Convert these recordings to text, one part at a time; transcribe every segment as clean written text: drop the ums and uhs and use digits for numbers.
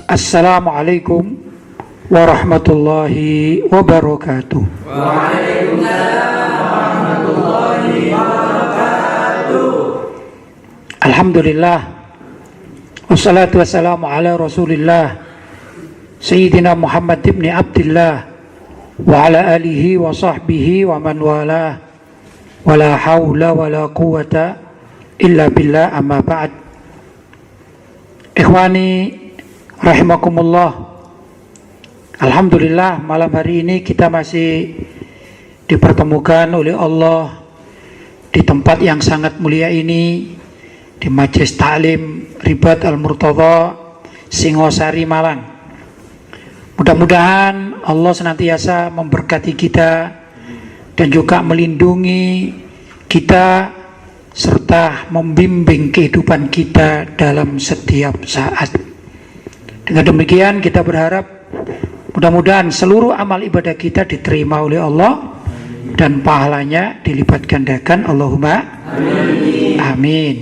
Assalamualaikum warahmatullahi wabarakatuh. Waalaikumsalam warahmatullahi wabarakatuh. Alhamdulillah, wassalatu wassalamu ala rasulillah Sayyidina Muhammad ibn Abdillah wa ala alihi wa sahbihi wa man wala wa la hawla wa la quwata illa billah, amma ba'd. Ikhwani rahimakumullah, alhamdulillah malam hari ini kita masih dipertemukan oleh Allah di tempat yang sangat mulia ini, di Majelis Ta'lim Ribat Al-Murtadha Singosari Malang. Mudah-mudahan Allah senantiasa memberkati kita dan juga melindungi kita serta membimbing kehidupan kita dalam setiap saat. Dengan demikian kita berharap mudah-mudahan seluruh amal ibadah kita diterima oleh Allah dan pahalanya dilipat gandakan. Allahumma amin. Amin.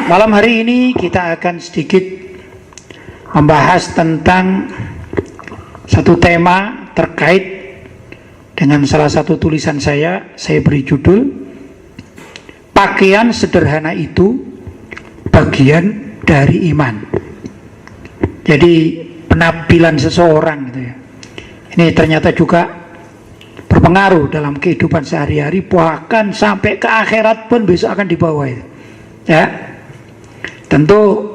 Malam hari ini kita akan sedikit membahas tentang satu tema terkait dengan salah satu tulisan saya beri judul "Pakaian sederhana itu bagian dari iman". Jadi penampilan seseorang gitu ya, ini ternyata juga berpengaruh dalam kehidupan sehari-hari, bahkan sampai ke akhirat pun besok akan dibawa itu. Ya, tentu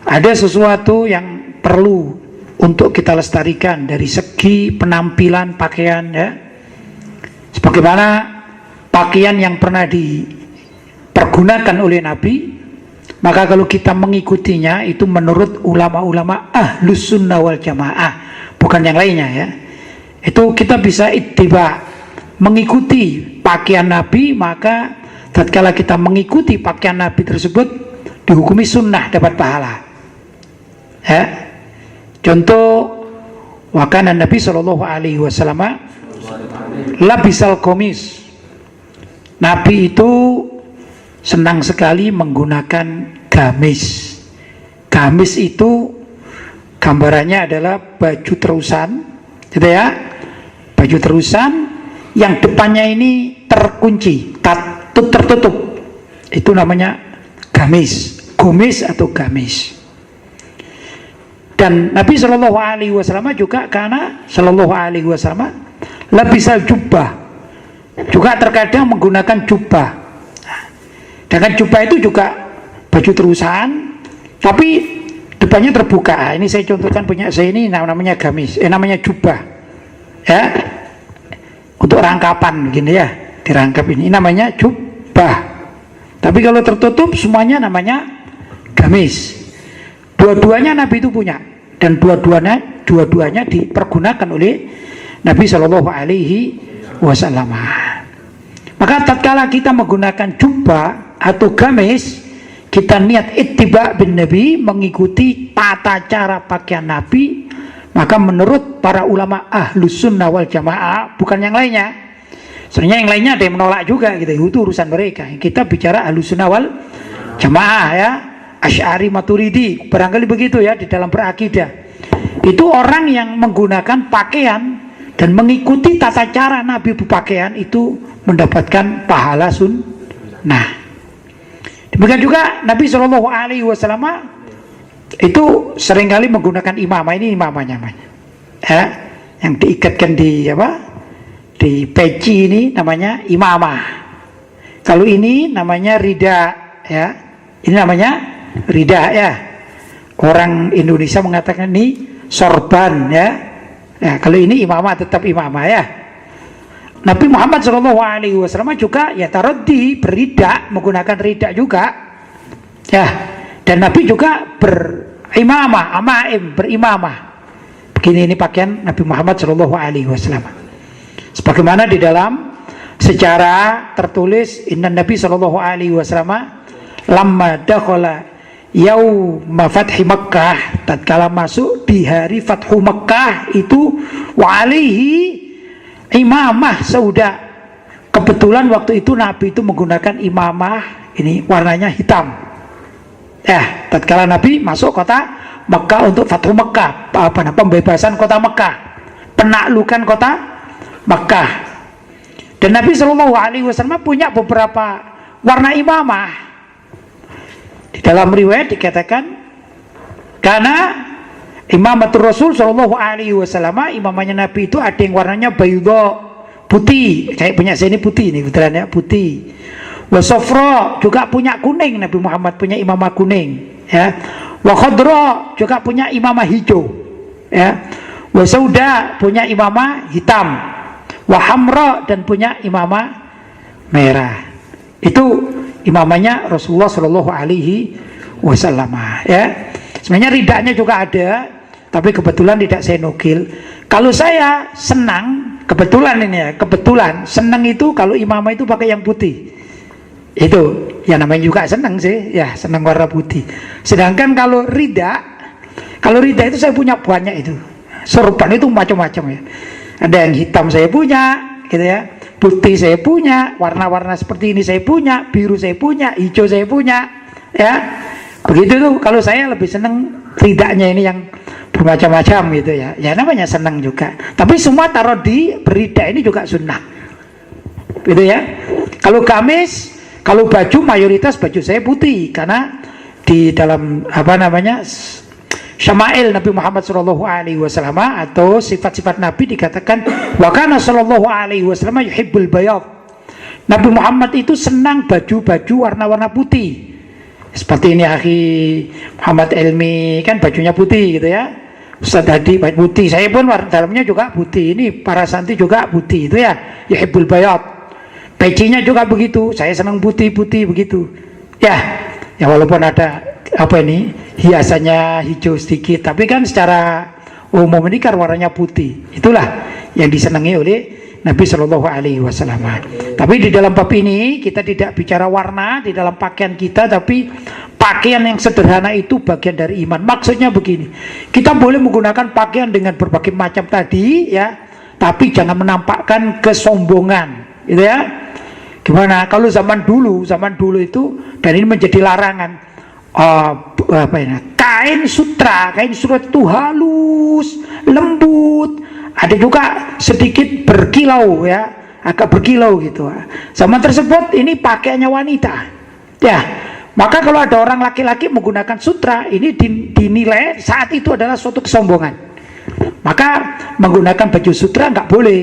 ada sesuatu yang perlu untuk kita lestarikan dari segi penampilan pakaian, ya. Sebagaimana pakaian yang pernah dipergunakan oleh Nabi, maka kalau kita mengikutinya itu menurut ulama-ulama Ahlus Sunnah wal Jamaah, bukan yang lainnya, ya. Itu kita bisa ittiba, mengikuti pakaian Nabi, maka tatkala kita mengikuti pakaian Nabi tersebut dihukumi sunnah, dapat pahala. Ya. Contoh, wakana Nabi sallallahu alaihi wasallam labisal komis. Nabi itu senang sekali menggunakan gamis. Gamis itu gambarannya adalah baju terusan, gitu ya. Baju terusan yang depannya ini terkunci, tertutup. Itu namanya gamis, gomis atau gamis. Dan Nabi Shallallahu Alaihi Wasallam juga karena Shallallahu Alaihi Wasallam labisal jubah, juga terkadang menggunakan jubah. Dengan jubah itu juga baju terusan, tapi depannya terbuka. Ini saya contohkan punya saya ini namanya gamis, namanya jubah, ya, untuk rangkapan begini ya, dirangkap ini namanya jubah. Tapi kalau tertutup semuanya namanya gamis. Dua-duanya Nabi itu punya, dan dua-duanya dipergunakan oleh Nabi Shallallahu Alaihi Wasallam. Maka tatkala kita menggunakan jubah atau gamis, kita niat ittiba bin Nabi, mengikuti tata cara pakaian Nabi, maka menurut para ulama Ahlus Sunnah wal Jamaah, bukan yang lainnya. Sebenarnya yang lainnya ada yang menolak juga gitu, itu urusan mereka. Kita bicara Ahlus Sunnah wal Jamaah, ya, Asy'ari Maturidi, barangkali begitu ya di dalam berakidah. Itu orang yang menggunakan pakaian dan mengikuti tata cara Nabi berpakaian itu mendapatkan pahala sunnah. Demikian juga Nabi Shallallahu Alaihi Wasallam itu seringkali menggunakan imamah. Ini imamahnya, ya, yang diikatkan di di peci, ini namanya imamah. Kalau ini namanya rida, ya, ini namanya rida, ya. Orang Indonesia mengatakan ini sorban, ya. Ya, kalau ini imamah tetap imamah, ya. Nabi Muhammad SAW juga ya taraddi, berrida, menggunakan rida juga, ya. Dan Nabi juga berimamah, berimamah. Begini ini pakaian Nabi Muhammad SAW. Sebagaimana di dalam sejarah tertulis, Inna Nabi SAW lamma dakhala yauma fathi Makkah, tatkala masuk di hari Fathu Makkah itu, wa alaihi imamah sauda. Kebetulan waktu itu Nabi itu menggunakan imamah ini warnanya hitam. Ya, tatkala Nabi masuk kota Mekah untuk Fathu Mekah, pembebasan kota Mekah, penaklukan kota Mekah. Dan Nabi Shallallahu Alaihi Wasallam punya beberapa warna imamah. Di dalam riwayat dikatakan, karena imamatul Rasul Shallallahu Alaihi Wasallam, imamahnya Nabi itu ada yang warnanya baydo, putih, kayak punya saya ini putih nih, kebetulan ya, putih. Wasofro juga punya kuning, Nabi Muhammad punya imamah kuning, ya. Wakhodro juga punya imamah hijau, ya. Wasauda punya imamah hitam, wahamro dan punya imamah merah. Itu imamahnya Rasulullah Shallallahu Alaihi Wasallam, ya. Sebenarnya ridanya juga ada, tapi kebetulan tidak saya nukil. Kalau saya senang, kebetulan ini ya, kebetulan senang itu kalau imamah itu pakai yang putih. Itu ya namanya juga senang sih, ya senang warna putih. Sedangkan kalau rida itu saya punya banyak itu. Sorban itu macam-macam ya. Ada yang hitam saya punya, gitu ya. Putih saya punya, warna-warna seperti ini saya punya, biru saya punya, hijau saya punya, ya. Begitu tuh. Kalau saya lebih senang ridanya ini yang bermacam-macam gitu ya. Ya namanya senang juga. Tapi semua taruh di berida ini juga sunnah. Gitu ya. Kalau gamis, kalau baju mayoritas baju saya putih karena di dalam Syama'il Nabi Muhammad sallallahu alaihi wasallam atau sifat-sifat Nabi dikatakan wa kana sallallahu alaihi wasallam yuhibbul bayad. Nabi Muhammad itu senang baju-baju warna-warna putih. Seperti ini akhi Muhammad Elmi kan bajunya putih gitu ya. Ustaz Hadi baju putih, saya pun dalamnya juga putih. Ini para santri juga putih itu ya. Yuhibbul bayad. Pecinya juga begitu. Saya senang putih-putih begitu. Ya walaupun ada hiasannya hijau sedikit, tapi kan secara umum ini kan warnanya putih. Itulah yang disenangi oleh Nabi Shallallahu Alaihi Wasallam. Tapi di dalam bab ini kita tidak bicara warna di dalam pakaian kita, tapi pakaian yang sederhana itu bagian dari iman. Maksudnya begini, kita boleh menggunakan pakaian dengan berbagai macam tadi, ya, tapi jangan menampakkan kesombongan, gitu ya. Gimana? Kalau zaman dulu itu, dan ini menjadi larangan, kain sutra itu halus, lembut. Ada juga sedikit berkilau ya, agak berkilau gitu. Zaman tersebut ini pakaiannya wanita. Ya, maka kalau ada orang laki-laki menggunakan sutra, ini dinilai saat itu adalah suatu kesombongan. Maka menggunakan baju sutra nggak boleh,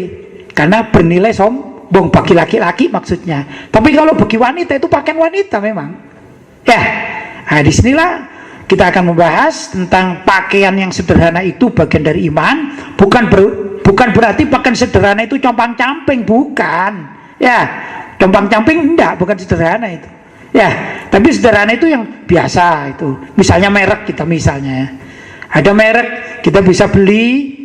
karena bernilai sombong bagi laki-laki maksudnya. Tapi kalau bagi wanita itu pakaian wanita memang. Ya, nah disinilah kita akan membahas tentang pakaian yang sederhana itu bagian dari iman. Bukan berarti pakaian sederhana itu compang-camping, bukan. Ya, compang-camping enggak, bukan sederhana itu. Ya, tapi sederhana itu yang biasa itu. Misalnya merek kita misalnya. Ada merek kita bisa beli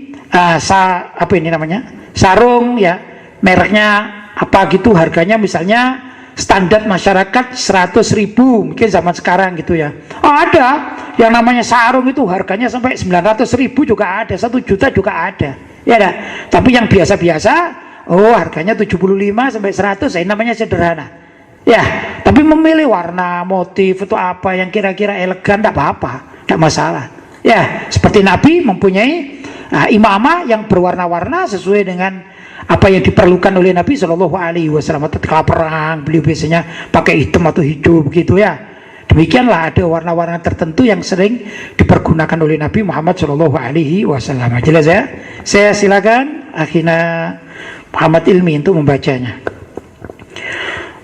sarung ya. Mereknya apa gitu, harganya misalnya standar masyarakat 100.000 mungkin zaman sekarang gitu ya. Ada yang namanya sarung itu harganya sampai 900.000 juga ada, 1 juta juga ada. Ya dah. Tapi yang biasa-biasa, harganya 75 sampai 100, ini namanya sederhana. Ya, tapi memilih warna, motif atau apa yang kira-kira elegan tidak apa-apa, tidak masalah. Ya, seperti Nabi mempunyai imamah yang berwarna-warna sesuai dengan apa yang diperlukan oleh Nabi Shallallahu Alaihi Wasallam. Ketika perang beliau biasanya pakai hitam atau hijau begitu ya. Demikianlah ada warna-warna tertentu yang sering dipergunakan oleh Nabi Muhammad Shallallahu Alaihi Wasallam. Jelas ya? Saya silakan akhina Muhammad Ilmi untuk membacanya.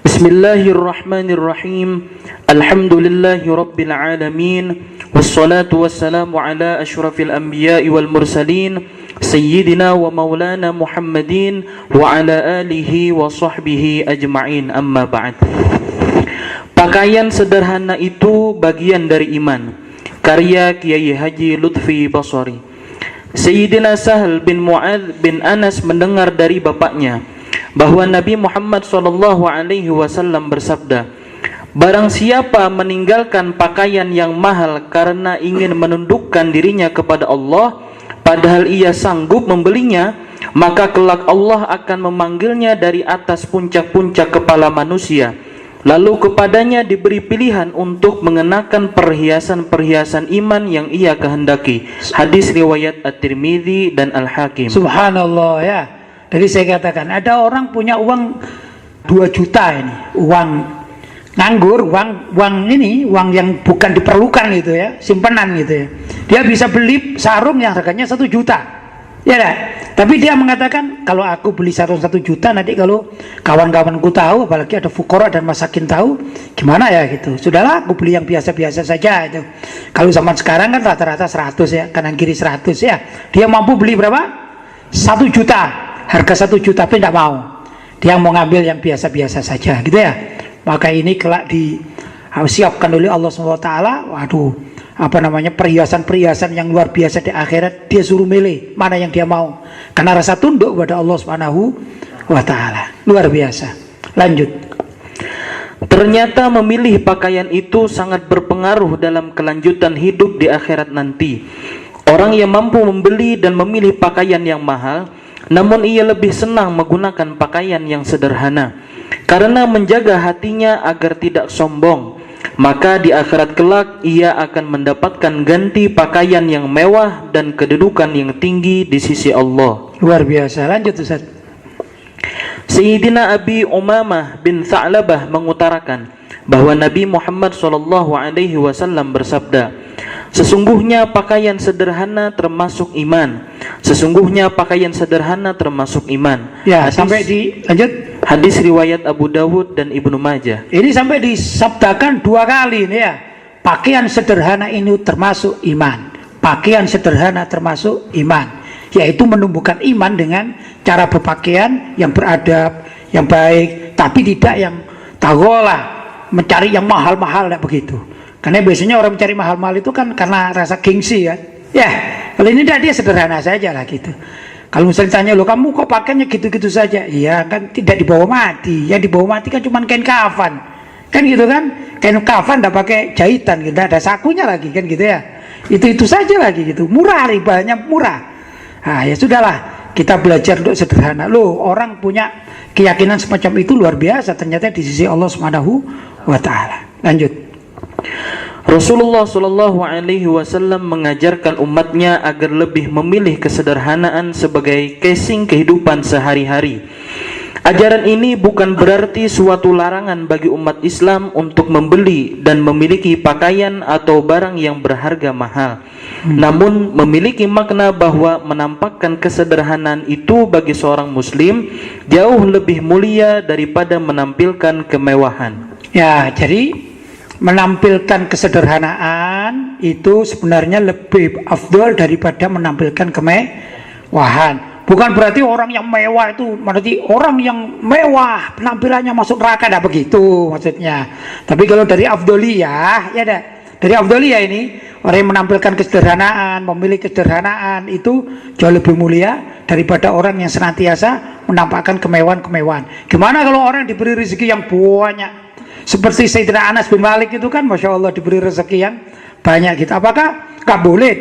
Bismillahirrahmanirrahim. Alhamdulillahirabbil alamin. Wassalatu wassalamu ala asyrafil anbiya'i wal mursalin. Sayyidina wa maulana Muhammadin wa ala alihi wa sahbihi ajma'in, amma ba'd. Pakaian sederhana itu bagian dari iman. Karya Kiai Haji Lutfi Basari. Sayyidina Sahal bin Mu'adz bin Anas mendengar dari bapaknya bahwa Nabi Muhammad SAW bersabda, barang siapa meninggalkan pakaian yang mahal karena ingin menundukkan dirinya kepada Allah, padahal ia sanggup membelinya, maka kelak Allah akan memanggilnya dari atas puncak-puncak kepala manusia, Lalu kepadanya diberi pilihan untuk mengenakan perhiasan-perhiasan iman yang ia kehendaki. Hadis riwayat At-Tirmidzi dan Al-Hakim. Subhanallah ya. Jadi saya katakan ada orang punya uang 2 juta ini, uang nganggur, uang yang bukan diperlukan gitu ya, simpanan gitu ya. Dia bisa beli sarung yang harganya 1 juta. Ya dah. Tapi dia mengatakan kalau aku beli sarung 1 juta nanti kalau kawan-kawanku tahu, apalagi ada fukara dan masakin tahu, gimana ya gitu. Sudahlah aku beli yang biasa-biasa saja itu. Kalau zaman sekarang kan rata-rata 100 ya, kanan kiri 100 ya. Dia mampu beli berapa? 1 juta. Harga 1 juta tapi tidak mau. Dia mau ngambil yang biasa-biasa saja gitu ya. Maka ini kelak disiapkan oleh Allah SWT. Waduh, perhiasan-perhiasan yang luar biasa di akhirat. Dia suruh milih mana yang dia mau karena rasa tunduk kepada Allah SWT. Luar biasa. Lanjut. Ternyata memilih pakaian itu sangat berpengaruh dalam kelanjutan hidup di akhirat nanti. Orang yang mampu membeli dan memilih pakaian yang mahal, namun ia lebih senang menggunakan pakaian yang sederhana karena menjaga hatinya agar tidak sombong, maka di akhirat kelak ia akan mendapatkan ganti pakaian yang mewah dan kedudukan yang tinggi di sisi Allah. Luar biasa. Lanjut Ustaz. Sayyidina Abi Umamah bin Tha'labah mengutarakan bahwa Nabi Muhammad SAW bersabda, sesungguhnya pakaian sederhana termasuk iman. Sesungguhnya pakaian sederhana termasuk iman. Ya, sampai lanjut. Hadis riwayat Abu Dawud dan Ibnu Majah. Ini sampai disabdakan 2 kali nih ya. Pakaian sederhana ini termasuk iman. Pakaian sederhana termasuk iman. Yaitu menumbuhkan iman dengan cara berpakaian yang beradab, yang baik, tapi tidak yang tagola, mencari yang mahal-mahal, tidak begitu. Karena biasanya orang mencari mahal-mahal itu kan karena rasa gengsi kan. Ya, kalau ini dia sederhana saja lah gitu. Kalau misalnya tanya lo, kamu kok pakainya gitu-gitu saja? Iya kan, tidak dibawa mati. Yang dibawa mati kan cuma kain kafan, kan gitu kan? Kain kafan tidak pakai jahitan, gitu. Ada sakunya lagi kan gitu ya. Itu saja lagi gitu. Murah, ribanya murah. Nah ya sudahlah, kita belajar untuk sederhana. Loh, orang punya keyakinan semacam itu luar biasa. Ternyata di sisi Allah SWT. Lanjut. Rasulullah SAW mengajarkan umatnya agar lebih memilih kesederhanaan sebagai casing kehidupan sehari-hari. Ajaran ini bukan berarti suatu larangan bagi umat Islam untuk membeli dan memiliki pakaian atau barang yang berharga mahal. Namun memiliki makna bahwa menampakkan kesederhanaan itu bagi seorang muslim jauh lebih mulia daripada menampilkan kemewahan. Ya, jadi menampilkan kesederhanaan itu sebenarnya lebih afdol daripada menampilkan kemewahan. Bukan berarti orang yang mewah itu berarti orang yang mewah penampilannya masuk neraka, tidak begitu maksudnya. Tapi kalau dari afdoliyah ya dah, dari afdoliyah ini orang yang menampilkan kesederhanaan, memilih kesederhanaan itu jauh lebih mulia daripada orang yang senantiasa menampakkan kemewahan-kemewahan. Gimana kalau orang diberi rezeki yang banyak? Seperti Sayyidina Anas bin Malik itu kan Masya Allah diberi rezeki yang banyak gitu. Apakah gak boleh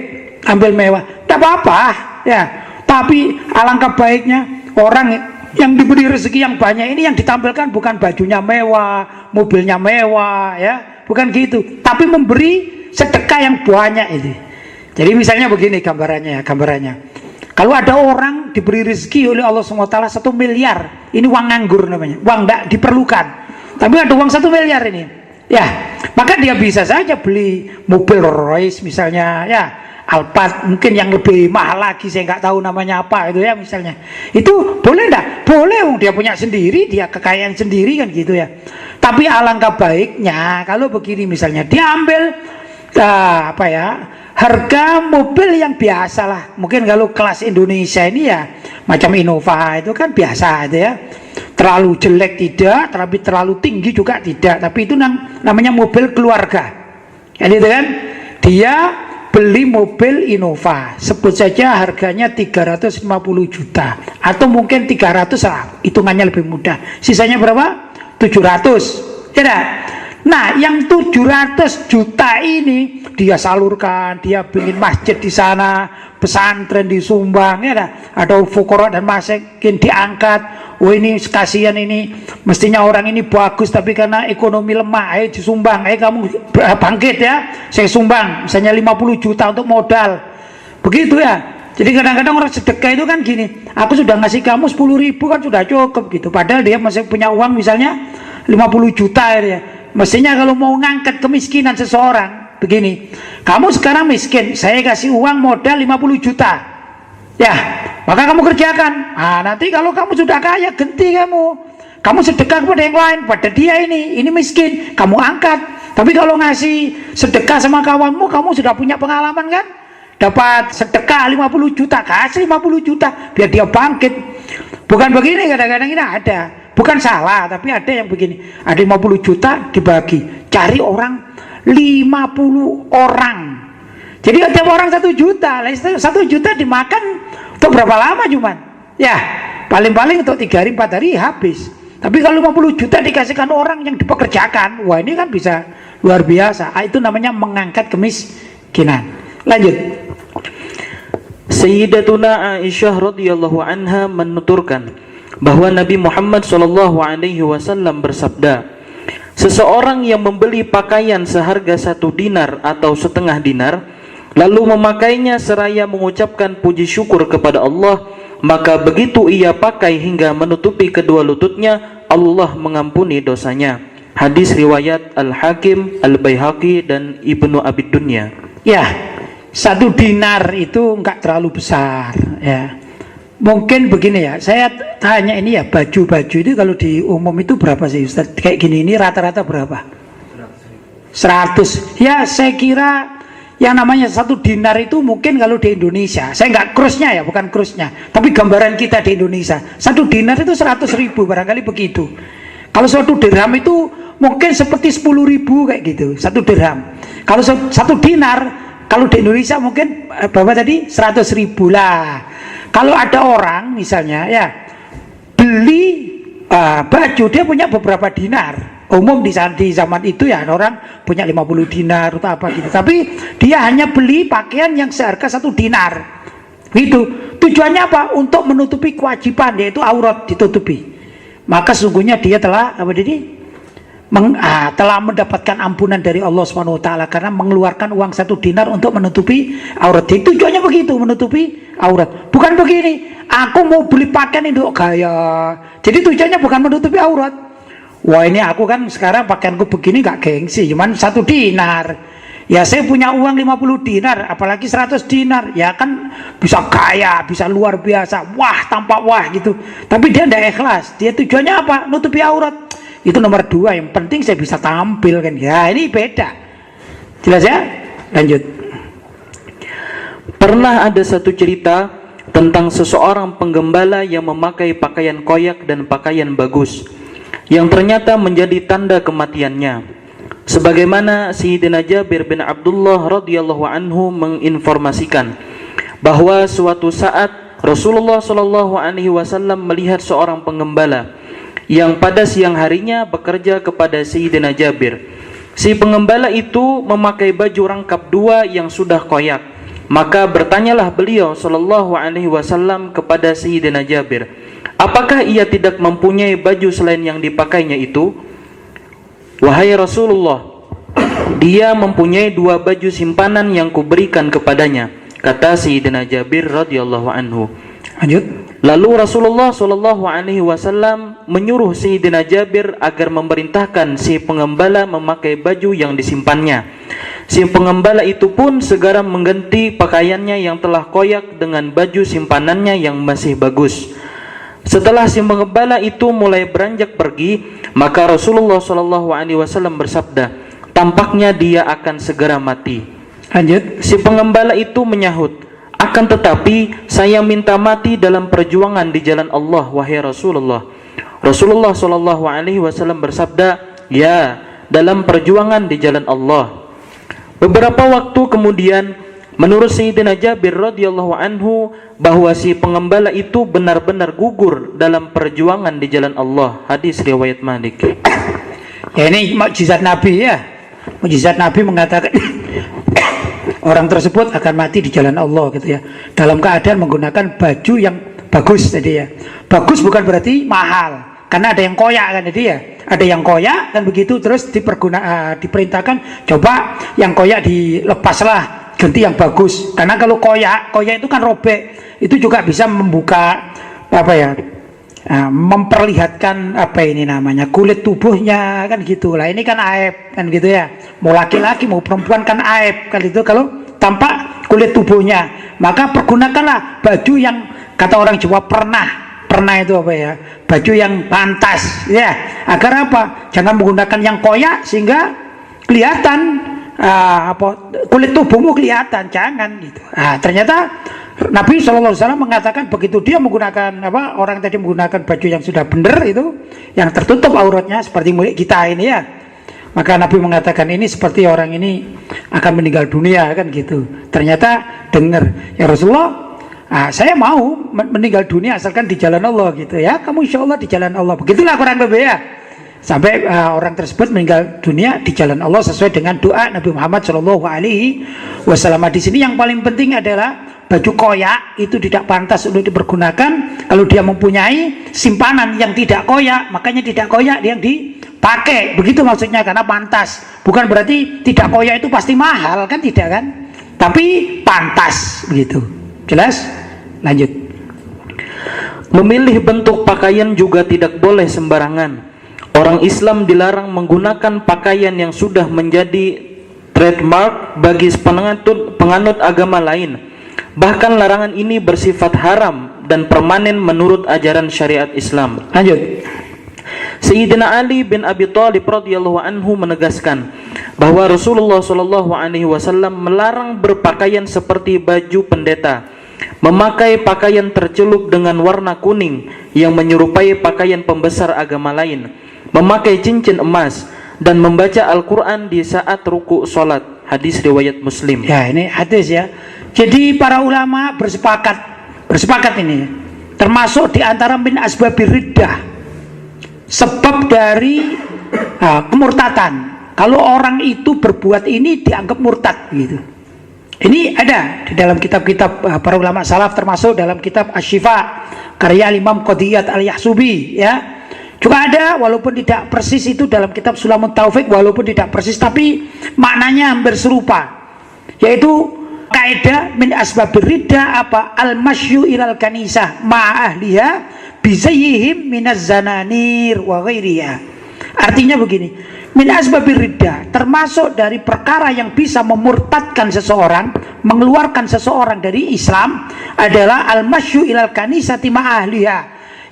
ambil mewah? Tidak apa-apa ya. Tapi alangkah baiknya orang yang diberi rezeki yang banyak ini yang ditampilkan bukan bajunya mewah, mobilnya mewah ya, bukan gitu. Tapi memberi sedekah yang banyak itu. Jadi misalnya begini gambarannya. Kalau ada orang diberi rezeki oleh Allah SWT 1 miliar, ini uang nganggur namanya, uang tidak diperlukan. Tapi ada uang 1 miliar ini, ya, maka dia bisa saja beli mobil Rolls misalnya, ya, Alphard mungkin yang lebih mahal lagi, saya nggak tahu namanya apa itu ya misalnya. Itu boleh enggak? Boleh, dia punya sendiri, dia kekayaan sendiri kan gitu ya. Tapi alangkah baiknya kalau begini misalnya, dia ambil harga mobil yang biasa lah. Mungkin kalau kelas Indonesia ini ya macam Innova itu kan biasa itu ya. Terlalu jelek tidak, tapi terlalu tinggi juga tidak. Tapi itu namanya mobil keluarga. Jadi itu kan dia beli mobil Innova, sebut saja harganya 350 juta atau mungkin 300 lah, hitungannya lebih mudah. Sisanya berapa? 700. Ya. Nah, yang 700 juta ini dia salurkan, dia bikin masjid di sana, pesantren disumbang, ya dah. Ada fuqara dan masakin diangkat, oh ini kasihan ini, mestinya orang ini bagus tapi karena ekonomi lemah, ayo disumbang, ayo kamu bangkit ya, saya sumbang misalnya 50 juta untuk modal, begitu ya. Jadi kadang-kadang orang sedekah itu kan gini, aku sudah ngasih kamu 10.000 kan sudah cukup gitu, padahal dia masih punya uang misalnya 50 juta ya. Mestinya kalau mau ngangkat kemiskinan seseorang begini, kamu sekarang miskin, saya kasih uang modal 50 juta ya, maka kamu kerjakan. Nanti kalau kamu sudah kaya, ganti kamu sedekah kepada yang lain, pada dia ini miskin, kamu angkat. Tapi kalau ngasih sedekah sama kawanmu, kamu sudah punya pengalaman kan, dapat sedekah 50 juta, kasih 50 juta biar dia bangkit. Bukan begini, kadang-kadang ini ada, bukan salah, tapi ada yang begini, ada 50 juta dibagi, cari orang 50 orang, jadi tiap orang 1 juta, 1 juta dimakan untuk berapa lama cuman ya, paling-paling untuk 3 hari 4 hari habis. Tapi kalau 50 juta dikasihkan orang yang dipekerjakan, wah ini kan bisa luar biasa. Itu namanya mengangkat kemiskinan. Lanjut. Sayyidatuna Aisyah radhiyallahu anha menuturkan bahwa Nabi Muhammad SAW bersabda, seseorang yang membeli pakaian seharga 1 dinar atau setengah dinar, lalu memakainya seraya mengucapkan puji syukur kepada Allah, maka begitu ia pakai hingga menutupi kedua lututnya, Allah mengampuni dosanya. Hadis riwayat Al-Hakim, Al-Baihaqi dan Ibnu Abi Dunya. Ya, 1 dinar itu enggak terlalu besar ya. Mungkin begini ya, saya tanya ini ya, baju-baju itu kalau di umum itu berapa sih Ustaz? Kayak gini ini rata-rata berapa? 100. Ya saya kira yang namanya 1 dinar itu mungkin kalau di Indonesia, saya nggak krusnya ya, bukan krusnya, tapi gambaran kita di Indonesia, 1 dinar itu 100.000 barangkali begitu. Kalau 1 dirham itu mungkin seperti 10.000 kayak gitu, 1 dirham. Kalau 1 dinar, kalau di Indonesia mungkin berapa tadi? 100.000 lah. Kalau ada orang misalnya ya beli baju, dia punya beberapa dinar. Umum di zaman itu ya orang punya 50 dinar atau apa gitu. Tapi dia hanya beli pakaian yang seharga 1 dinar. Gitu. Tujuannya apa? Untuk menutupi kewajiban, yaitu aurat ditutupi. Maka sesungguhnya dia telah telah mendapatkan ampunan dari Allah SWT karena mengeluarkan uang 1 dinar untuk menutupi aurat. Jadi tujuannya begitu, menutupi aurat. Bukan begini, aku mau beli pakaian untuk gaya. Jadi tujuannya bukan menutupi aurat. Wah ini aku kan sekarang pakaianku begini gak gengsi, cuman 1 dinar. Ya saya punya uang 50 dinar, apalagi 100 dinar, ya kan bisa kaya, bisa luar biasa, wah tampak wah gitu. Tapi dia tidak ikhlas, dia tujuannya apa? Nutupi aurat. Itu nomor 2, yang penting saya bisa tampil kan. Ya ini beda. Jelas ya? Lanjut. Pernah ada satu cerita tentang seseorang penggembala yang memakai pakaian koyak dan pakaian bagus, yang ternyata menjadi tanda kematiannya. Sebagaimana Sayyidina Jabir bin Abdullah radhiyallahu anhu menginformasikan bahwa suatu saat Rasulullah SAW melihat seorang penggembala yang pada siang harinya bekerja kepada Sayyidina Jabir. Si pengembala itu memakai baju rangkap 2 yang sudah koyak. Maka bertanyalah beliau SAW kepada Sayyidina Jabir, apakah ia tidak mempunyai baju selain yang dipakainya itu? Wahai Rasulullah, dia mempunyai 2 baju simpanan yang kuberikan kepadanya, kata Sayyidina Jabir radhiyallahu anhu. Lanjut. Lalu Rasulullah SAW menyuruh Sayyidina Jabir agar memerintahkan si pengembala memakai baju yang disimpannya. Si pengembala itu pun segera mengganti pakaiannya yang telah koyak dengan baju simpanannya yang masih bagus. Setelah si pengembala itu mulai beranjak pergi, maka Rasulullah SAW bersabda, tampaknya dia akan segera mati. Lanjut. Si pengembala itu menyahut, akan tetapi saya minta mati dalam perjuangan di jalan Allah, wahai Rasulullah. Rasulullah SAW bersabda, ya, dalam perjuangan di jalan Allah. Beberapa waktu kemudian, menurut Sayyidina Jabir radhiyallahu anhu, bahwa si pengembala itu benar-benar gugur dalam perjuangan di jalan Allah. Hadis riwayat Malik. Ya ini mukjizat Nabi ya. Mukjizat Nabi mengatakan orang tersebut akan mati di jalan Allah gitu ya, dalam keadaan menggunakan baju yang bagus tadi ya. Bagus bukan berarti mahal, karena ada yang koyak kan tadi ya. Ada yang koyak kan begitu, terus diperintahkan coba yang koyak dilepaslah, ganti yang bagus. Karena kalau koyak itu kan robek, itu juga bisa membuka apa ya? Memperlihatkan apa ini namanya kulit tubuhnya kan gitu lah. Ini kan aib kan gitu ya. Mau laki-laki mau perempuan kan aib kan itu kalau tampak kulit tubuhnya. Maka pergunakanlah baju yang kata orang Jawa pernah itu apa ya, baju yang pantas ya, agar apa, jangan menggunakan yang koyak sehingga kelihatan kulit tubuhmu kelihatan, jangan gitu. Ternyata Nabi SAW mengatakan begitu dia menggunakan orang tadi menggunakan baju yang sudah benar itu, yang tertutup auratnya seperti milik kita ini ya, maka Nabi mengatakan ini seperti orang ini akan meninggal dunia kan gitu. Ternyata dengar, ya Rasulullah, saya mau meninggal dunia asalkan di jalan Allah gitu ya. Kamu insya Allah di jalan Allah. Begitulah kurang lebih ya. Sampai orang tersebut meninggal dunia di jalan Allah sesuai dengan doa Nabi Muhammad SAW. Di sini yang paling penting adalah baju koyak itu tidak pantas untuk dipergunakan. Kalau dia mempunyai simpanan yang tidak koyak, makanya tidak koyak yang dipakai. Begitu maksudnya, karena pantas. Bukan berarti tidak koyak itu pasti mahal kan, tidak kan? Tapi pantas begitu. Jelas? Lanjut. Memilih bentuk pakaian juga tidak boleh sembarangan. Orang Islam dilarang menggunakan pakaian yang sudah menjadi trademark bagi penganut agama lain. Bahkan larangan ini bersifat haram dan permanen menurut ajaran syariat Islam. Lanjut. Sayyidina Ali bin Abi Thalib radhiyallahu anhu menegaskan bahwa Rasulullah sallallahu alaihi wasallam melarang berpakaian seperti baju pendeta, memakai pakaian tercelup dengan warna kuning yang menyerupai pakaian pembesar agama lain, memakai cincin emas, dan membaca Al-Quran di saat ruku sholat. Hadis riwayat Muslim. Ya, ini hadis ya. Jadi para ulama bersepakat ini, termasuk diantara min asbabir riddah, sebab dari kemurtatan. Kalau orang itu berbuat ini dianggap murtad gitu. Ini ada di dalam kitab-kitab para ulama salaf, termasuk dalam kitab Asy-Syifa karya Imam Qadiyat Al-Yahsubi ya. Juga ada, walaupun tidak persis itu dalam kitab Sulamut Taufik, walaupun tidak persis tapi maknanya hampir serupa, yaitu kaidah min asbabir riddah apa al-masyu ilal kanisah ma'a ahliha bizayyihim minaz zananir wa ghairiha. Artinya begini, min asbabir riddah, termasuk dari perkara yang bisa memurtadkan seseorang, mengeluarkan seseorang dari Islam adalah al-masyu ilal kanisah ma'a ahliha,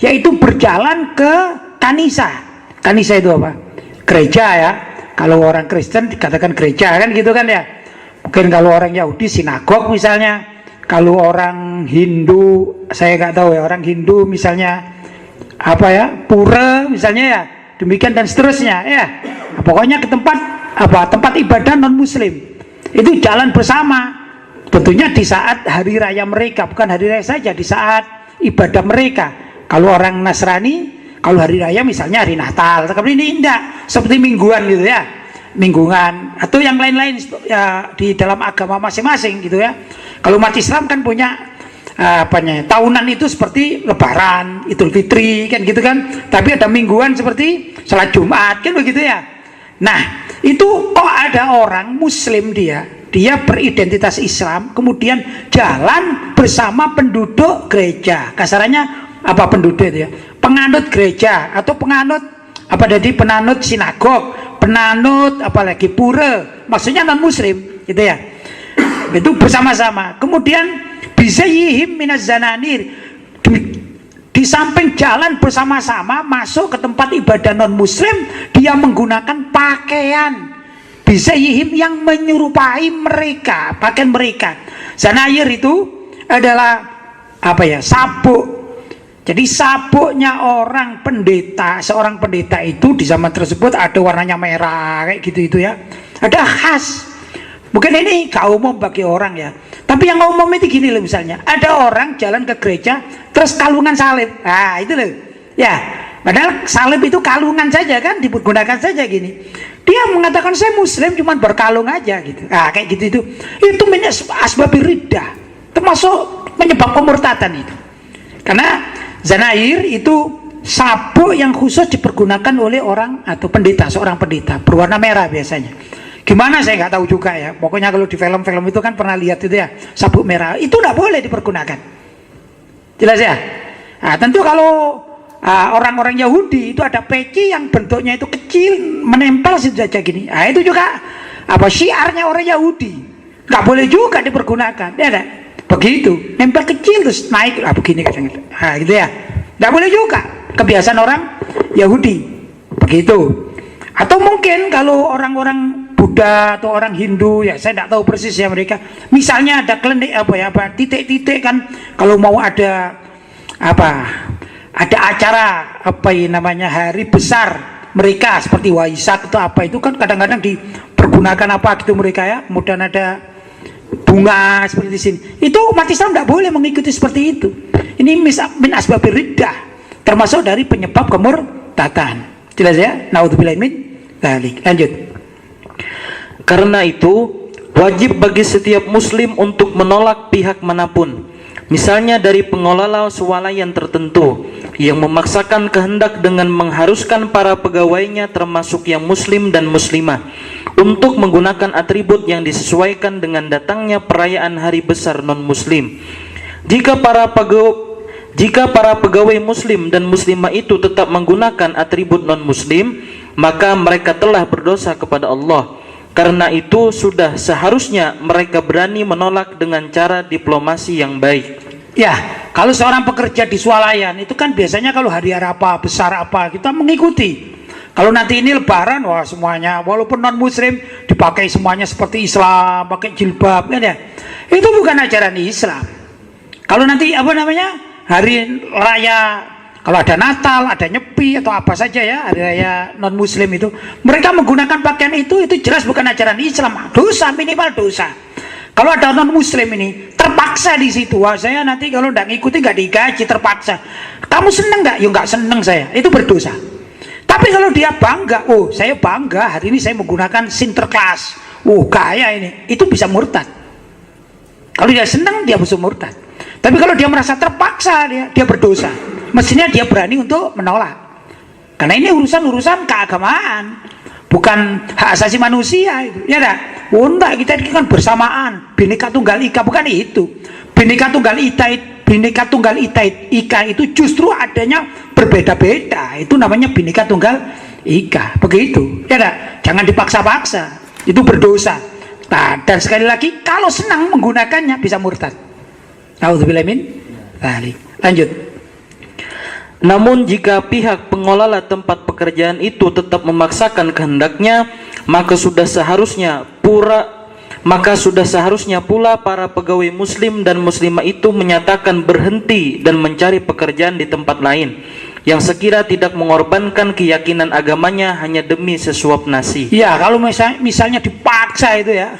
yaitu berjalan ke kanisa. Kanisa itu apa? Gereja ya. Kalau orang Kristen dikatakan gereja kan gitu kan ya. Mungkin kalau orang Yahudi sinagog misalnya. Kalau orang Hindu, saya nggak tahu ya, orang Hindu misalnya apa ya, pura misalnya ya. Demikian dan seterusnya ya. Pokoknya ke tempat ibadah non Muslim. Itu jalan bersama. Tentunya di saat hari raya mereka, bukan hari raya saja, di saat ibadah mereka. Kalau orang Nasrani, kalau hari raya misalnya hari Natal, tapi ini tidak seperti mingguan gitu ya, mingguan atau yang lain-lain ya, di dalam agama masing-masing gitu ya. Kalau umat Islam kan punya tahunan itu seperti Lebaran, Idul Fitri kan gitu kan, tapi ada mingguan seperti sholat Jumat kan begitu ya. Nah itu kok ada orang Muslim dia beridentitas Islam kemudian jalan bersama penduduk gereja, kasarannya apa penduduk itu ya, penganut gereja atau penganut penanut sinagog, penanut apalagi pura, maksudnya non Muslim gitu ya. Itu bersama-sama kemudian bisa yihim minaz zananir, di samping jalan bersama-sama masuk ke tempat ibadah non Muslim, dia menggunakan pakaian bisa yihim yang menyerupai mereka, pakaian mereka. Zanair itu adalah sabuk. Jadi sabuknya orang pendeta, seorang pendeta itu di zaman tersebut ada warnanya merah kayak gitu itu ya. Ada khas. Mungkin ini gak umum bagi orang ya. Tapi yang umum itu gini loh, misalnya ada orang jalan ke gereja terus kalungan salib. Nah itu loh. Ya, padahal salib itu kalungan saja kan, digunakan saja gini. Dia mengatakan saya Muslim cuman berkalung aja gitu. Ah kayak gitu itu min asbabir riddah, termasuk penyebab kemurtadan itu. Karena zanair itu sabuk yang khusus dipergunakan oleh orang atau pendeta, seorang pendeta, berwarna merah biasanya. Gimana saya nggak tahu juga ya. Pokoknya kalau di film-film itu kan pernah lihat itu ya, sabuk merah itu nggak boleh dipergunakan. Jelas ya? Nah, tentu kalau orang-orang Yahudi itu ada peci yang bentuknya itu kecil, menempel saja gini. Nah, itu juga syiarnya orang Yahudi. Nggak boleh juga dipergunakan. Ya enggak? Begitu, nempel kecil terus naik begini kadang-kadang. Nah, gitu ya. Nggak boleh juga. Kebiasaan orang Yahudi. Begitu. Atau mungkin kalau orang-orang Buddha atau orang Hindu, ya saya tidak tahu persis ya mereka. Misalnya ada klinik titik-titik kan, kalau mau ada acara hari besar mereka seperti Waisak atau itu kan kadang-kadang dipergunakan gitu mereka ya. Kemudian ada bunga seperti di sini. Itu umat Islam tidak boleh mengikuti seperti itu. Ini min asbabir riddah, termasuk dari penyebab kemurtadan. Jelas ya? Naudzubillahi min dzalik. Lanjut. Karena itu, wajib bagi setiap muslim untuk menolak pihak manapun, misalnya dari pengelola swalayan tertentu yang memaksakan kehendak dengan mengharuskan para pegawainya termasuk yang muslim dan muslimah untuk menggunakan atribut yang disesuaikan dengan datangnya perayaan hari besar non-muslim. Jika para pegawai muslim dan muslimah itu tetap menggunakan atribut non-muslim, maka mereka telah berdosa kepada Allah. Karena itu sudah seharusnya mereka berani menolak dengan cara diplomasi yang baik. Ya, kalau seorang pekerja di swalayan itu kan biasanya kalau hari besar kita mengikuti. Kalau nanti ini lebaran, wah semuanya walaupun non muslim dipakai semuanya seperti Islam, pakai jilbab kan ya. Itu bukan ajaran Islam. Kalau nanti hari raya, kalau ada Natal, ada Nyepi atau apa saja ya, hari raya non muslim itu, mereka menggunakan pakaian itu jelas bukan ajaran Islam. Dosa, minimal dosa. Kalau ada non muslim ini terpaksa di situ, wah saya nanti kalau nggak ngikuti nggak digaji, terpaksa. Kamu seneng nggak? Ya nggak seneng saya. Itu berdosa. Tapi kalau dia bangga, oh saya bangga hari ini saya menggunakan Sinterklas, kaya ini, itu bisa murtad. Kalau dia seneng dia bisa murtad. Tapi kalau dia merasa terpaksa dia berdosa. Mestinya dia berani untuk menolak. Karena ini urusan keagamaan, bukan hak asasi manusia itu. Ya enggak? Enggak, kita ini kan bersamaan, Bhinneka Tunggal Ika, bukan itu. Bhinneka Tunggal Ika itu justru adanya berbeda-beda. Itu namanya Bhinneka Tunggal Ika. Begitu. Ya enggak? Jangan dipaksa-paksa. Itu berdosa. Nah, dan sekali lagi kalau senang menggunakannya bisa murtad. Naudzubillahi min dzalik. Lanjut. Namun jika pihak pengelola tempat pekerjaan itu tetap memaksakan kehendaknya, maka sudah seharusnya pula para pegawai muslim dan muslimah itu menyatakan berhenti dan mencari pekerjaan di tempat lain yang sekira tidak mengorbankan keyakinan agamanya hanya demi sesuap nasi. Ya, kalau misalnya dipaksa itu ya,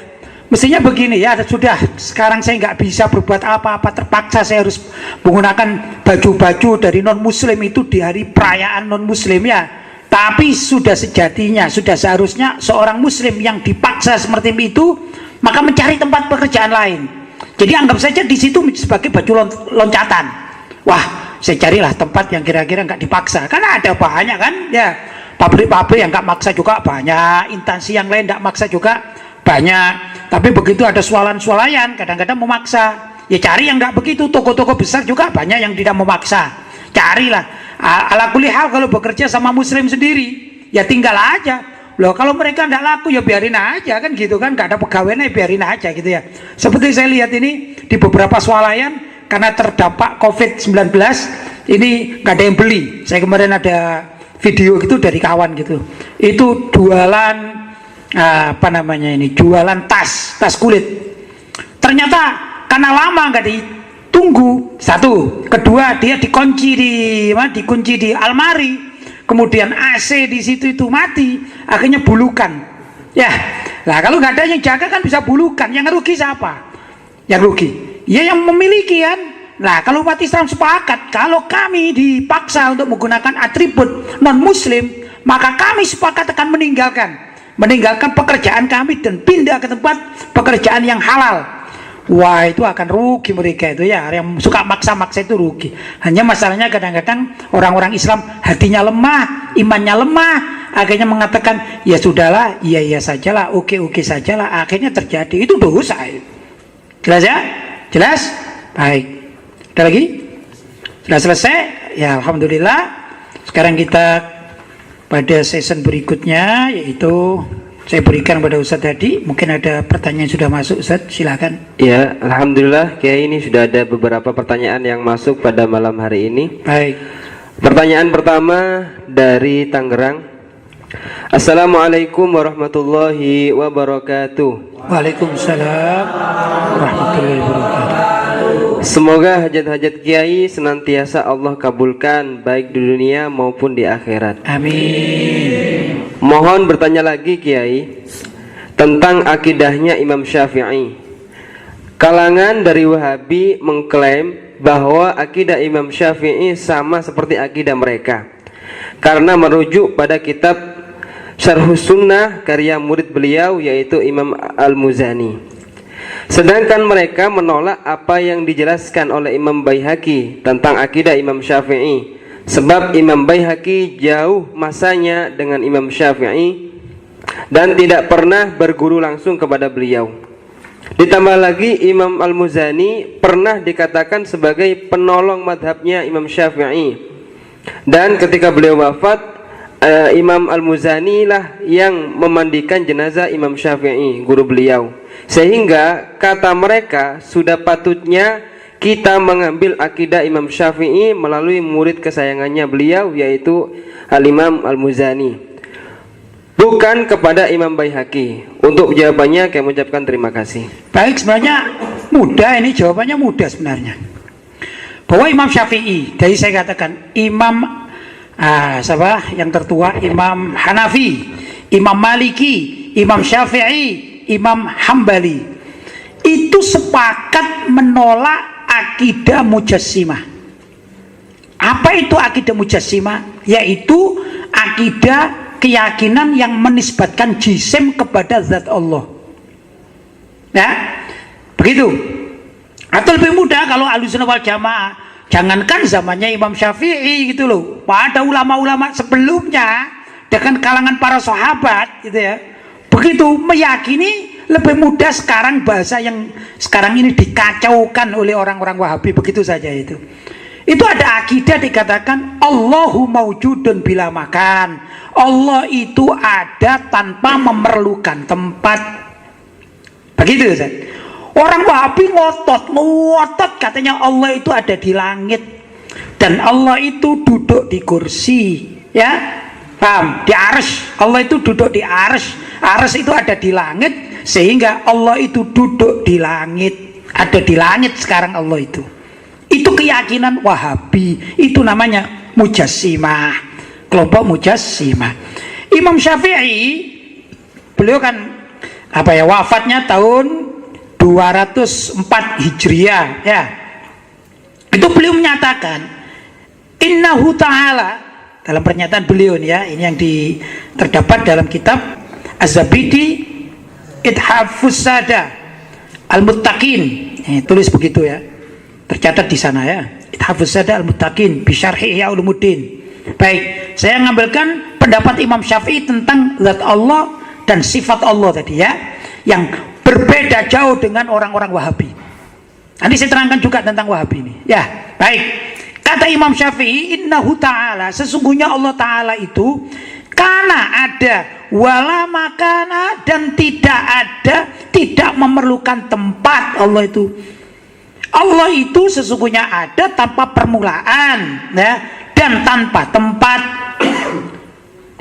mestinya begini ya, sudah sekarang saya nggak bisa berbuat apa-apa, terpaksa saya harus menggunakan baju-baju dari non muslim itu di hari perayaan non muslim ya. Tapi sudah sejatinya, sudah seharusnya seorang muslim yang dipaksa seperti itu maka mencari tempat pekerjaan lain. Jadi anggap saja di situ sebagai baju loncatan. Wah, saya carilah tempat yang kira-kira nggak dipaksa, karena ada banyak kan ya, pabrik-pabrik yang nggak maksa juga banyak, instansi yang lain nggak maksa juga banyak. Tapi begitu ada swalayan kadang-kadang memaksa. Ya cari yang nggak begitu. Toko-toko besar juga banyak yang tidak memaksa. Carilah. Ala kulli hal kalau bekerja sama muslim sendiri ya tinggal aja. Loh kalau mereka nggak laku ya biarin aja kan gitu kan, nggak ada pegawainya biarin aja gitu ya. Seperti saya lihat ini di beberapa swalayan karena terdampak COVID-19 ini nggak ada yang beli. Saya kemarin ada video gitu dari kawan gitu. Itu jualan jualan tas kulit. Ternyata karena lama nggak ditunggu, satu, kedua dia dikunci di almari, kemudian AC di situ itu mati, akhirnya bulukan. Ya, nah kalau nggak ada yang jaga kan bisa bulukan. Yang rugi siapa? Yang rugi ya yang memiliki kan. Nah kalau umat Islam sepakat kalau kami dipaksa untuk menggunakan atribut non muslim, maka kami sepakat akan meninggalkan pekerjaan kami dan pindah ke tempat pekerjaan yang halal. wah itu akan rugi mereka itu ya, yang suka maksa-maksa itu rugi. Hanya masalahnya kadang-kadang orang-orang Islam hatinya lemah, imannya lemah, akhirnya mengatakan ya sudahlah, iya sajalah, oke sajalah, akhirnya terjadi itu dosa. Jelas ya? Jelas? Baik. Ada lagi? Sudah selesai? Ya alhamdulillah. Sekarang kita pada season berikutnya, yaitu saya berikan pada Ustadz tadi. Mungkin ada pertanyaan yang sudah masuk, Ustadz, silakan. Ya, alhamdulillah Kiai, ini sudah ada beberapa pertanyaan yang masuk pada malam hari ini. Baik. Pertanyaan pertama dari Tangerang. Assalamualaikum warahmatullahi wabarakatuh. Waalaikumsalam warahmatullahi wabarakatuh. Semoga hajat-hajat Kiai senantiasa Allah kabulkan, baik di dunia maupun di akhirat. Amin. Mohon bertanya lagi Kiai tentang akidahnya Imam Syafi'i. Kalangan dari Wahabi mengklaim bahwa akidah Imam Syafi'i sama seperti akidah mereka, karena merujuk pada kitab Syarhus Sunnah karya murid beliau yaitu Imam Al-Muzani. Sedangkan mereka menolak apa yang dijelaskan oleh Imam Baihaqi tentang akidah Imam Syafi'i, sebab Imam Baihaqi jauh masanya dengan Imam Syafi'i dan tidak pernah berguru langsung kepada beliau. Ditambah lagi Imam Al-Muzani pernah dikatakan sebagai penolong madhabnya Imam Syafi'i, dan ketika beliau wafat, Imam Al-Muzani lah yang memandikan jenazah Imam Syafi'i, guru beliau. Sehingga kata mereka sudah patutnya kita mengambil akidah Imam Syafi'i melalui murid kesayangannya beliau yaitu Al-Imam Al-Muzani, bukan kepada Imam Baihaqi. Untuk jawabannya kami ucapkan terima kasih. Baik, sebenarnya mudah, ini jawabannya mudah sebenarnya. Bahwa Imam Syafi'i, dari saya katakan Imam siapa yang tertua? Imam Hanafi, Imam Maliki, Imam Syafi'i, Imam Hambali itu sepakat menolak akidah Mujassimah. Apa itu akidah Mujassimah? Yaitu akidah keyakinan yang menisbatkan jisim kepada zat Allah. Ya, begitu. Atau lebih mudah kalau Ahlussunnah wal Jamaah, jangankan zamannya Imam Syafi'i gitu loh, pada ulama-ulama sebelumnya dengan kalangan para sahabat gitu ya, begitu meyakini. Lebih mudah sekarang, bahasa yang sekarang ini dikacaukan oleh orang-orang Wahabi, begitu saja itu. Itu ada akidah dikatakan Allahu maujudun bila makan, Allah itu ada tanpa memerlukan tempat. Begitu Ustaz. Orang Wahabi ngotot katanya Allah itu ada di langit dan Allah itu duduk di kursi, ya. Paham? Di arsy. Allah itu duduk di arsy. Arsy itu ada di langit, sehingga Allah itu duduk di langit. Ada di langit sekarang Allah itu. Itu keyakinan Wahabi. Itu namanya Mujassimah. Kelompok Mujassimah. Imam Syafi'i, beliau kan wafatnya tahun 204 Hijriah, ya. Itu beliau menyatakan innahu ta'ala, dalam pernyataan beliau ya, ini yang terdapat dalam kitab Az-Zabidi Ithafus Sada Al-Muttaqin, tulis begitu ya, tercatat di sana ya, Ithafus Sada Al-Muttaqin bi Syarhi Ihya Ulumuddin. Baik, saya mengambilkan pendapat Imam Syafi'i tentang zat Allah dan sifat Allah tadi ya, yang berbeda jauh dengan orang-orang Wahabi. Nanti saya terangkan juga tentang Wahabi ini ya. Baik, kata Imam Syafi'i, innahu ta'ala, sesungguhnya Allah ta'ala itu kana ada, wala makana, dan tidak ada, tidak memerlukan tempat. Allah itu sesungguhnya ada tanpa permulaan ya, dan tanpa tempat.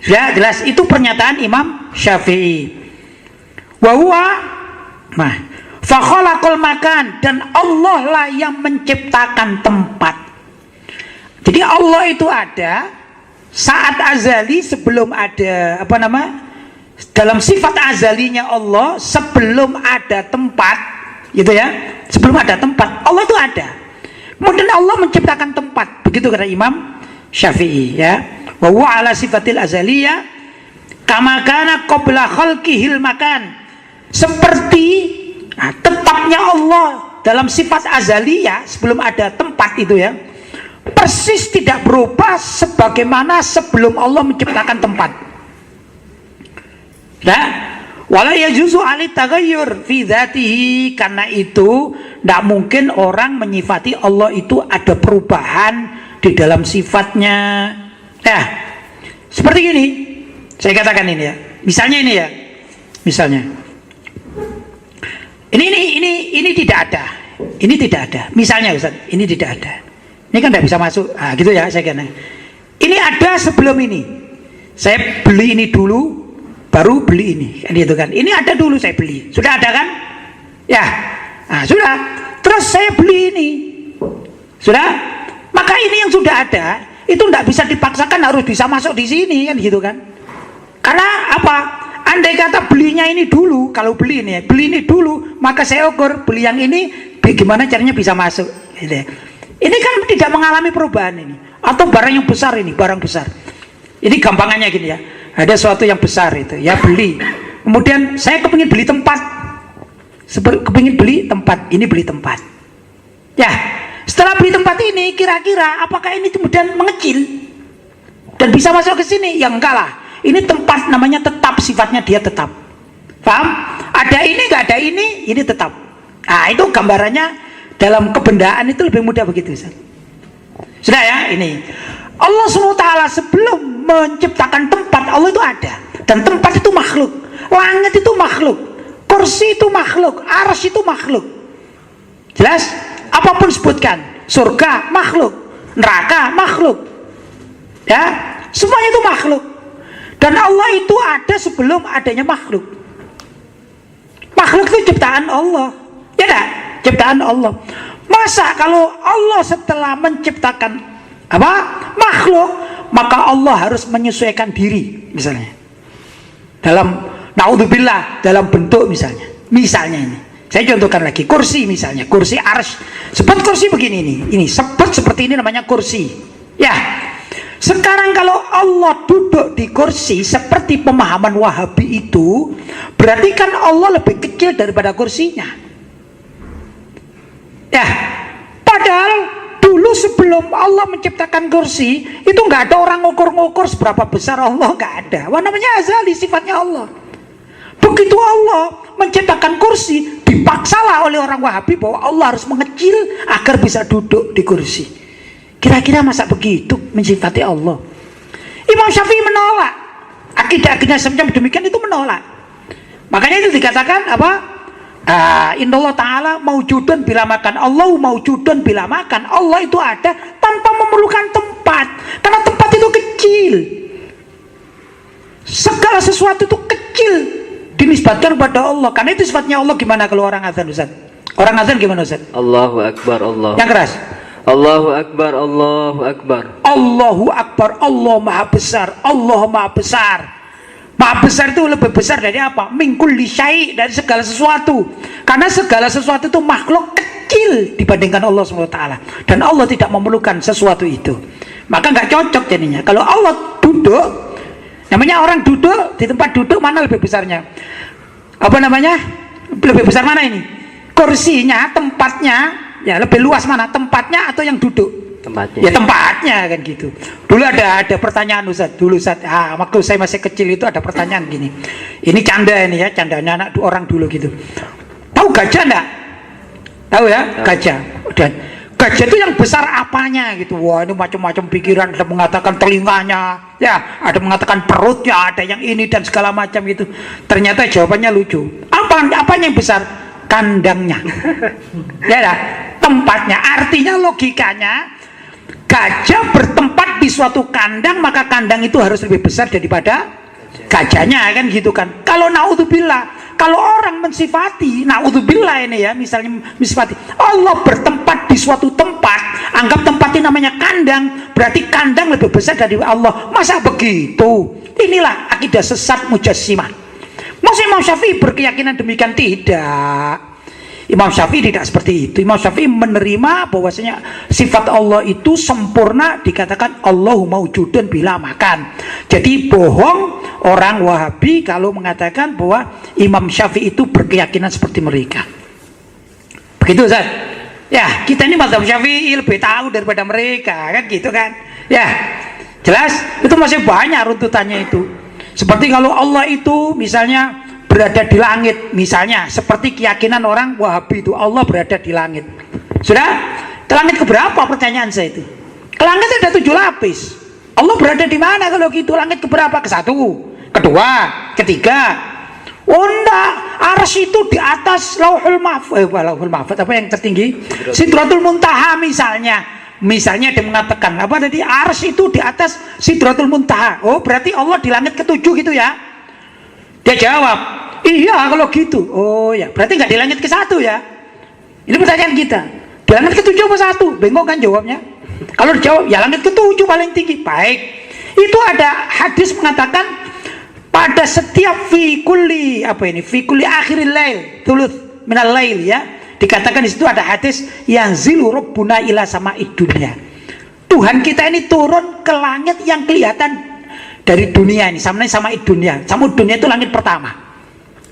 Ya jelas, itu pernyataan Imam Syafi'i. Wa huwa fa khalaqal makan, dan Allah lah yang menciptakan tempat. Jadi Allah itu ada saat azali, sebelum ada dalam sifat azalinya Allah, sebelum ada tempat gitu ya, sebelum ada tempat Allah itu ada, kemudian Allah menciptakan tempat, begitu kata Imam Syafi'i ya. Wa huwa ala sifatil azaliyah kama kana qabla khalqihil makan, seperti tetap sifatnya Allah dalam sifat azaliyah sebelum ada tempat itu ya, persis tidak berubah sebagaimana sebelum Allah menciptakan tempat. Nah, wala yajuzu ali tagayyur fi dzatihi, karena itu tidak mungkin orang menyifati Allah itu ada perubahan di dalam sifatnya. Nah, seperti ini saya katakan ini ya. Misalnya ini ya. Misalnya. Ini tidak ada. Ini tidak ada. Misalnya Ustaz, ini tidak ada. Ini kan tidak bisa masuk. Ah, gitu ya saya kira. Ini ada sebelum ini. Saya beli ini dulu, baru beli ini, kan gitu kan. Ini ada dulu saya beli. Sudah ada kan? Ya. Nah, sudah. Terus saya beli ini. Sudah? Maka ini yang sudah ada itu tidak bisa dipaksakan harus bisa masuk di sini, kan gitu kan. Karena apa? Andai kata belinya ini dulu, kalau beli ini dulu, maka saya ukur beli yang ini bagaimana caranya bisa masuk, gitu. Ini kan tidak mengalami perubahan ini. Atau barang yang besar ini, barang besar. Ini gampangannya gini ya. Ada sesuatu yang besar itu, ya beli. Kemudian saya kepingin beli tempat. Kepingin beli tempat, ini beli tempat. Ya, setelah beli tempat ini, kira-kira apakah ini kemudian mengecil dan bisa masuk ke sini? Ya enggak lah. Ini tempat namanya tetap, sifatnya dia tetap. Paham? Ada ini, nggak ada ini tetap. Nah, itu gambarannya dalam kebendaan itu lebih mudah begitu. Sudah ya, ini. Allah SWT sebelum menciptakan tempat, Allah itu ada. Dan tempat itu makhluk. Langit itu makhluk. Kursi itu makhluk. Arsy itu makhluk. Jelas? Apapun sebutkan. Surga makhluk. Neraka makhluk. Ya, semuanya itu makhluk. Dan Allah itu ada sebelum adanya makhluk. Makhluk itu ciptaan Allah. Ya enggak? Ciptaan Allah. Masa kalau Allah setelah menciptakan makhluk, maka Allah harus menyesuaikan diri, misalnya dalam naudzubillah, dalam bentuk misalnya ini saya contohkan lagi, kursi misalnya, kursi arsy. Sebut kursi begini, ini sebut seperti ini namanya kursi ya. Sekarang kalau Allah duduk di kursi seperti pemahaman Wahabi itu, berarti kan Allah lebih kecil daripada kursinya ya. Padahal dulu sebelum Allah menciptakan kursi itu nggak ada orang ngukur-ngukur seberapa besar Allah, nggak ada. Wah, namanya azali, sifatnya Allah. Begitu Allah menciptakan kursi, dipaksalah oleh orang Wahabi bahwa Allah harus mengecil agar bisa duduk di kursi. Kira-kira masa begitu mensifati Allah? Imam Syafi'i menolak. Akidah-akidah semacam demikian itu menolak. Makanya itu dikatakan apa? Innallaha ta'ala maujudun bila makan. Allah maujudun bila makan. Allah itu ada tanpa memerlukan tempat, karena tempat itu kecil. Segala sesuatu itu kecil dinisbatkan kepada Allah. Karena itu sifatnya Allah. Gimana kalau orang azan, Ustaz? Orang azan gimana, Ustaz? Allahu Akbar, Allah. Yang keras. Allahu Akbar, Allahu Akbar. Allahu Akbar, Allah Maha Besar. Allah Maha Besar. Maha besar itu lebih besar dari apa? Min kulli syai', dari segala sesuatu. Karena segala sesuatu itu makhluk kecil dibandingkan Allah SWT. Dan Allah tidak memerlukan sesuatu itu. Maka nggak cocok jadinya. Kalau Allah duduk, namanya orang duduk, di tempat duduk mana lebih besarnya? Apa namanya? Lebih besar mana ini? Kursinya, tempatnya, ya lebih luas mana? Tempatnya atau yang duduk? Tempatnya. Ya tempatnya kan gitu. Dulu ada pertanyaan Ustaz. Dulu Ustaz, waktu saya masih kecil itu ada pertanyaan gini. Ini canda ini ya, candanya anak orang dulu gitu. Tahu gajah enggak? Tahu ya, gajah. Dan gajah itu yang besar apanya gitu. Wah, ini macam-macam pikiran. Ada mengatakan telinganya, ya, ada mengatakan perutnya, ada yang ini dan segala macam gitu. Ternyata jawabannya lucu. Apanya yang besar? Kandangnya. Ya lah, tempatnya. Artinya logikanya, gajah bertempat di suatu kandang, maka kandang itu harus lebih besar daripada gajahnya, kan gitu kan. Kalau naudzubillah, kalau orang mensifati, naudzubillah ini ya, misalnya mensifati Allah bertempat di suatu tempat, anggap tempat ini namanya kandang, berarti kandang lebih besar dari Allah. Masa begitu? Inilah akidah sesat Mujassimah. Masa Imam Syafi'i berkeyakinan demikian? Tidak. Imam Syafi'i tidak seperti itu. Imam Syafi'i menerima bahwasanya sifat Allah itu sempurna, dikatakan Allahu maujudun bila makan. Jadi bohong orang Wahabi kalau mengatakan bahwa Imam Syafi'i itu berkeyakinan seperti mereka. Begitu Ustaz. Ya, kita ini mazhab Syafi'i lebih tahu daripada mereka, kan gitu kan. Ya, jelas itu masih banyak runtutannya itu. Seperti kalau Allah itu misalnya berada di langit, misalnya seperti keyakinan orang Wahabi itu Allah berada di langit. Sudah? Ke langit keberapa pertanyaan saya itu? Ke langit ada 7 lapis. Allah berada di mana kalau gitu? Langit keberapa? Ke-1, kedua, ketiga. Oh enggak, arsy itu di atas lauhul mahfuz, lauhul mahfuz apa yang tertinggi? Sidratul Muntaha misalnya dia mengatakan apa tadi, arsy itu di atas Sidratul Muntaha. Oh berarti Allah di langit ke-7 gitu ya? Dia jawab, iya kalau gitu. Oh ya, berarti nggak di langit ke-1 ya? Ini pertanyaan kita. Di langit ke-7 apa 1? Bingung kan jawabnya? Kalau dijawab ya langit ke-7 paling tinggi. Baik, itu ada hadis mengatakan pada setiap fikuli akhiril lail thuluth minal lail ya, dikatakan di situ ada hadis yang zilu rabbuna ila sama'id dunya. Tuhan kita ini turun ke langit yang kelihatan dari dunia ini, sama'id dunya. Sama'id dunya itu langit pertama.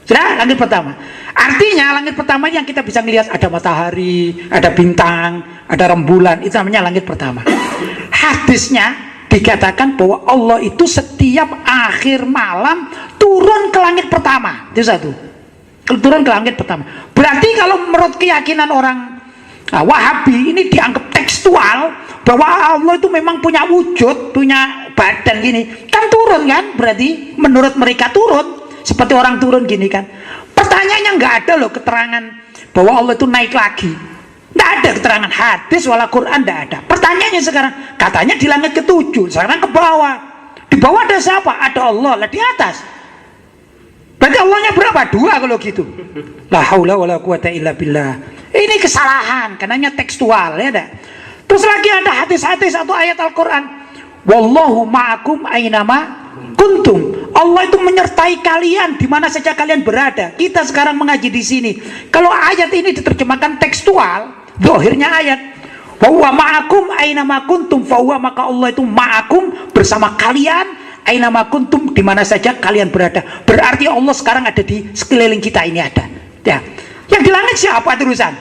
Sudah, langit pertama. Artinya langit pertama yang kita bisa melihat ada matahari, ada bintang, ada rembulan, itu namanya langit pertama. Hadisnya dikatakan bahwa Allah itu setiap akhir malam turun ke langit pertama. Itu satu. Turun ke langit pertama. Berarti kalau menurut keyakinan orang Wahabi ini dianggap tekstual bahwa Allah itu memang punya wujud, punya badan gini. Kan turun kan? Berarti menurut mereka turun seperti orang turun gini kan. Pertanyaannya nggak ada loh keterangan bahwa Allah itu naik lagi. Tidak ada keterangan hadis wala Quran, tidak ada. Pertanyaannya sekarang, katanya di langit ke-7, sekarang ke bawah. Di bawah ada siapa? Ada Allah lah di atas. Berarti Allahnya berapa? 2 kalau gitu. La haula wala quwata illa billah. Ini kesalahan, karenanya tekstual ya ada. Terus lagi ada hadis-hadis atau ayat Al-Quran. Wallahu ma'akum aynama kuntum. Allah itu menyertai kalian di mana saja kalian berada. Kita sekarang mengaji di sini. Kalau ayat ini diterjemahkan tekstual, zahirnya ayat wa huwa ma'akum aina ma kuntum, fa huwa, maka Allah itu ma'akum bersama kalian aina ma kuntum di mana saja kalian berada. Berarti Allah sekarang ada di sekeliling kita ini ada. Ya. Yang di langit siapa terusan?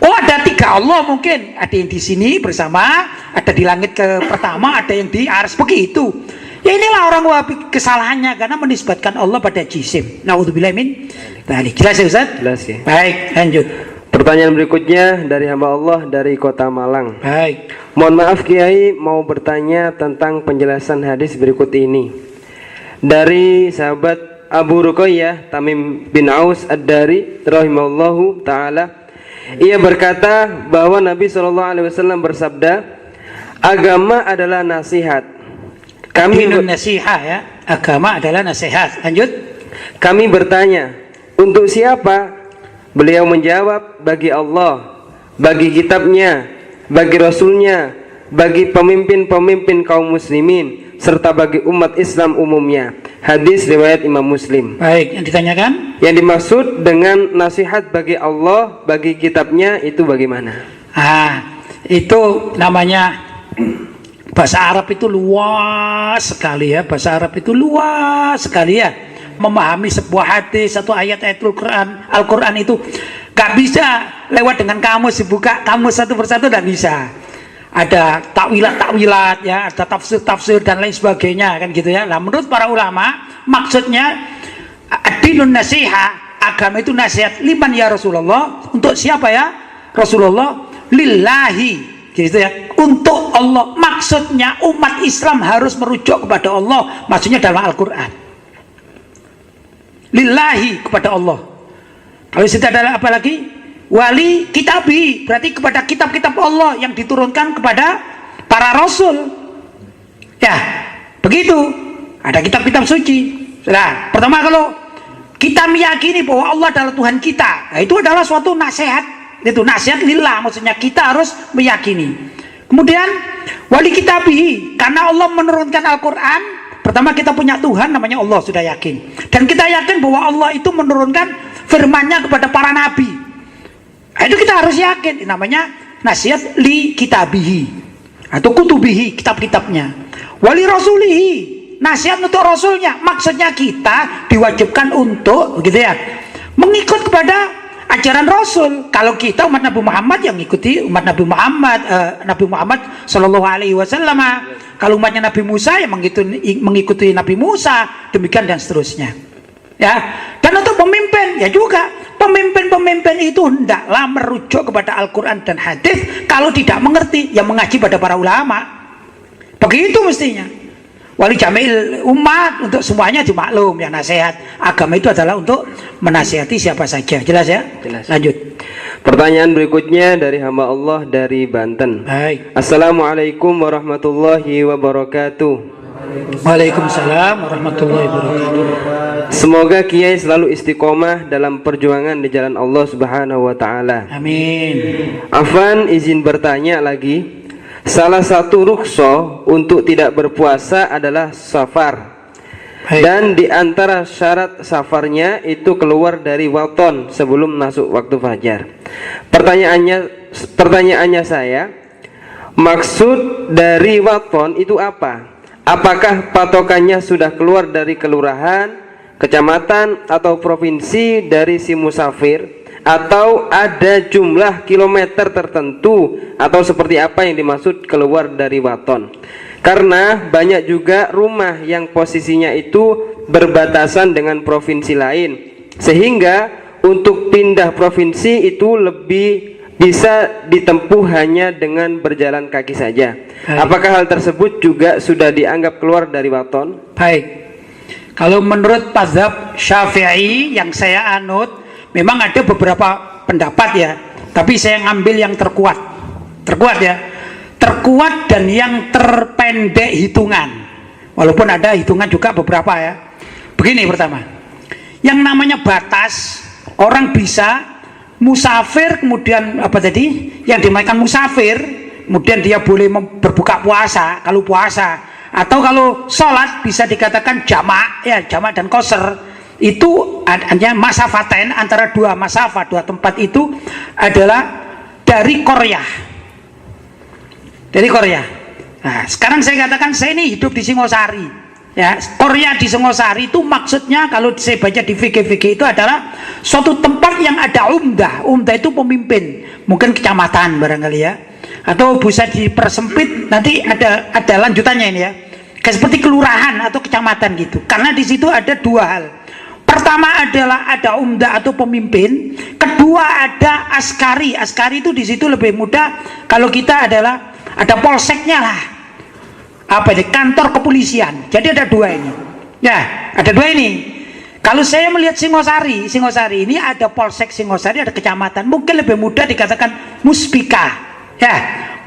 Oh ada 3 Allah mungkin. Ada yang di sini bersama, ada di langit ke pertama, ada yang di arsy begitu. Ya inilah orang Wahabi kesalahannya karena menisbatkan Allah pada jisim. Nauzubillah min dzalik. Jelas ya Ustaz? Jelas ya. Baik, lanjut. Pertanyaan berikutnya dari hamba Allah dari Kota Malang. Baik. Mohon maaf Kiai, mau bertanya tentang penjelasan hadis berikut ini. Dari sahabat Abu Ruqayyah Tamim bin Aus Ad-Dari rahimahullahu taala, ia berkata bahwa Nabi SAW bersabda, agama adalah nasihat. Nasihat ya, agama adalah nasihat. Lanjut. Kami bertanya, untuk siapa? Beliau menjawab, bagi Allah, bagi kitabnya, bagi rasulnya, bagi pemimpin-pemimpin kaum muslimin, serta bagi umat Islam umumnya. Hadis riwayat Imam Muslim. Baik, yang ditanyakan? Yang dimaksud dengan nasihat bagi Allah, bagi kitabnya itu bagaimana? Itu namanya bahasa Arab itu luas sekali ya. Bahasa Arab itu luas sekali ya. Memahami sebuah hadis atau ayat-ayat Al-Quran itu gak bisa lewat dengan kamus, dibuka kamus satu persatu, gak bisa. Ada takwilat ya, ada tafsir dan lain sebagainya kan gitu ya. Nah menurut para ulama maksudnya ad-dinun nasiha, agama itu nasihat. Liman ya Rasulullah, untuk siapa ya Rasulullah? Lillahi gitu ya, untuk Allah. Maksudnya umat Islam harus merujuk kepada Allah, maksudnya dalam Al-Quran. Lillahi, kepada Allah. Kalau sudah ada apa lagi? Wali kitabi, berarti kepada kitab-kitab Allah yang diturunkan kepada para rasul. Ya, begitu. Ada kitab-kitab suci. Nah, pertama kalau kita meyakini bahwa Allah adalah Tuhan kita, nah, itu adalah suatu nasihat. Itu nasihat lillah, maksudnya kita harus meyakini. Kemudian wali kitabihi, karena Allah menurunkan Al-Quran. Pertama kita punya Tuhan namanya Allah, sudah yakin. Dan kita yakin bahwa Allah itu menurunkan firman-Nya kepada para nabi. Nah, itu kita harus yakin. Namanya nasihat li kitabihi atau kutubihi, kitab-kitabnya. Wali rasulihi, nasihat untuk rasulnya. Maksudnya kita diwajibkan untuk begitu ya, mengikut kepada ajaran Rasul. Kalau kita umat Nabi Muhammad yang ikuti umat Nabi Muhammad, Nabi Muhammad Shallallahu Alaihi Wasallam. Kalau umatnya Nabi Musa yang mengikuti Nabi Musa, demikian dan seterusnya. Ya, dan untuk pemimpin ya juga, pemimpin itu hendaklah merujuk kepada Al-Quran dan hadis. Kalau tidak mengerti, ya mengaji pada para ulama. Begitu mestinya. Wali jamil umat, untuk semuanya dimaklum, yang nasihat agama itu adalah untuk menasihati siapa saja. Jelas ya? Jelas. Lanjut. Pertanyaan berikutnya dari hamba Allah dari Banten. Baik. Assalamualaikum warahmatullahi wabarakatuh. Waalaikumsalam warahmatullahi wabarakatuh. Semoga Kiai selalu istiqomah dalam perjuangan di jalan Allah Subhanahu wa taala. Amin. Afan izin bertanya lagi. Salah satu rukhsah untuk tidak berpuasa adalah safar. Baik. Dan di antara syarat safarnya itu keluar dari waton sebelum masuk waktu fajar. Pertanyaannya saya, maksud dari waton itu apa? Apakah patokannya sudah keluar dari kelurahan, kecamatan atau provinsi dari si musafir, atau ada jumlah kilometer tertentu, atau seperti apa yang dimaksud keluar dari waton? Karena banyak juga rumah yang posisinya itu berbatasan dengan provinsi lain, sehingga untuk pindah provinsi itu lebih bisa ditempuh hanya dengan berjalan kaki saja. Apakah hal tersebut juga sudah dianggap keluar dari waton? Baik. Kalau menurut mazhab Syafi'i yang saya anut, memang ada beberapa pendapat ya, tapi saya ngambil yang terkuat ya, terkuat dan yang terpendek hitungan, walaupun ada hitungan juga beberapa ya. Begini, pertama, yang namanya batas, orang bisa musafir, kemudian apa tadi yang dimakan musafir, kemudian dia boleh berbuka puasa kalau puasa, atau kalau sholat bisa dikatakan jamak ya, jamak dan qasr. Itu hanya masafaten, antara dua masafah, dua tempat itu adalah dari Korea. Nah, sekarang saya katakan saya ini hidup di Singosari. Ya, Korea di Singosari itu maksudnya kalau saya baca di fikih-fikih itu adalah suatu tempat yang ada umdah. Umdah itu pemimpin, mungkin kecamatan barangkali ya. Atau bisa dipersempit, nanti ada lanjutannya ini ya. Kayak seperti kelurahan atau kecamatan gitu. Karena di situ ada dua hal. Pertama adalah ada umdah atau pemimpin, kedua ada askari. Askari itu di situ lebih mudah. Kalau kita adalah ada polseknya lah, apa ini, kantor kepolisian. Jadi ada dua ini. Ya, ada dua ini. Kalau saya melihat Singosari ini ada polsek Singosari, ada kecamatan. Mungkin lebih mudah dikatakan muspika. Ya,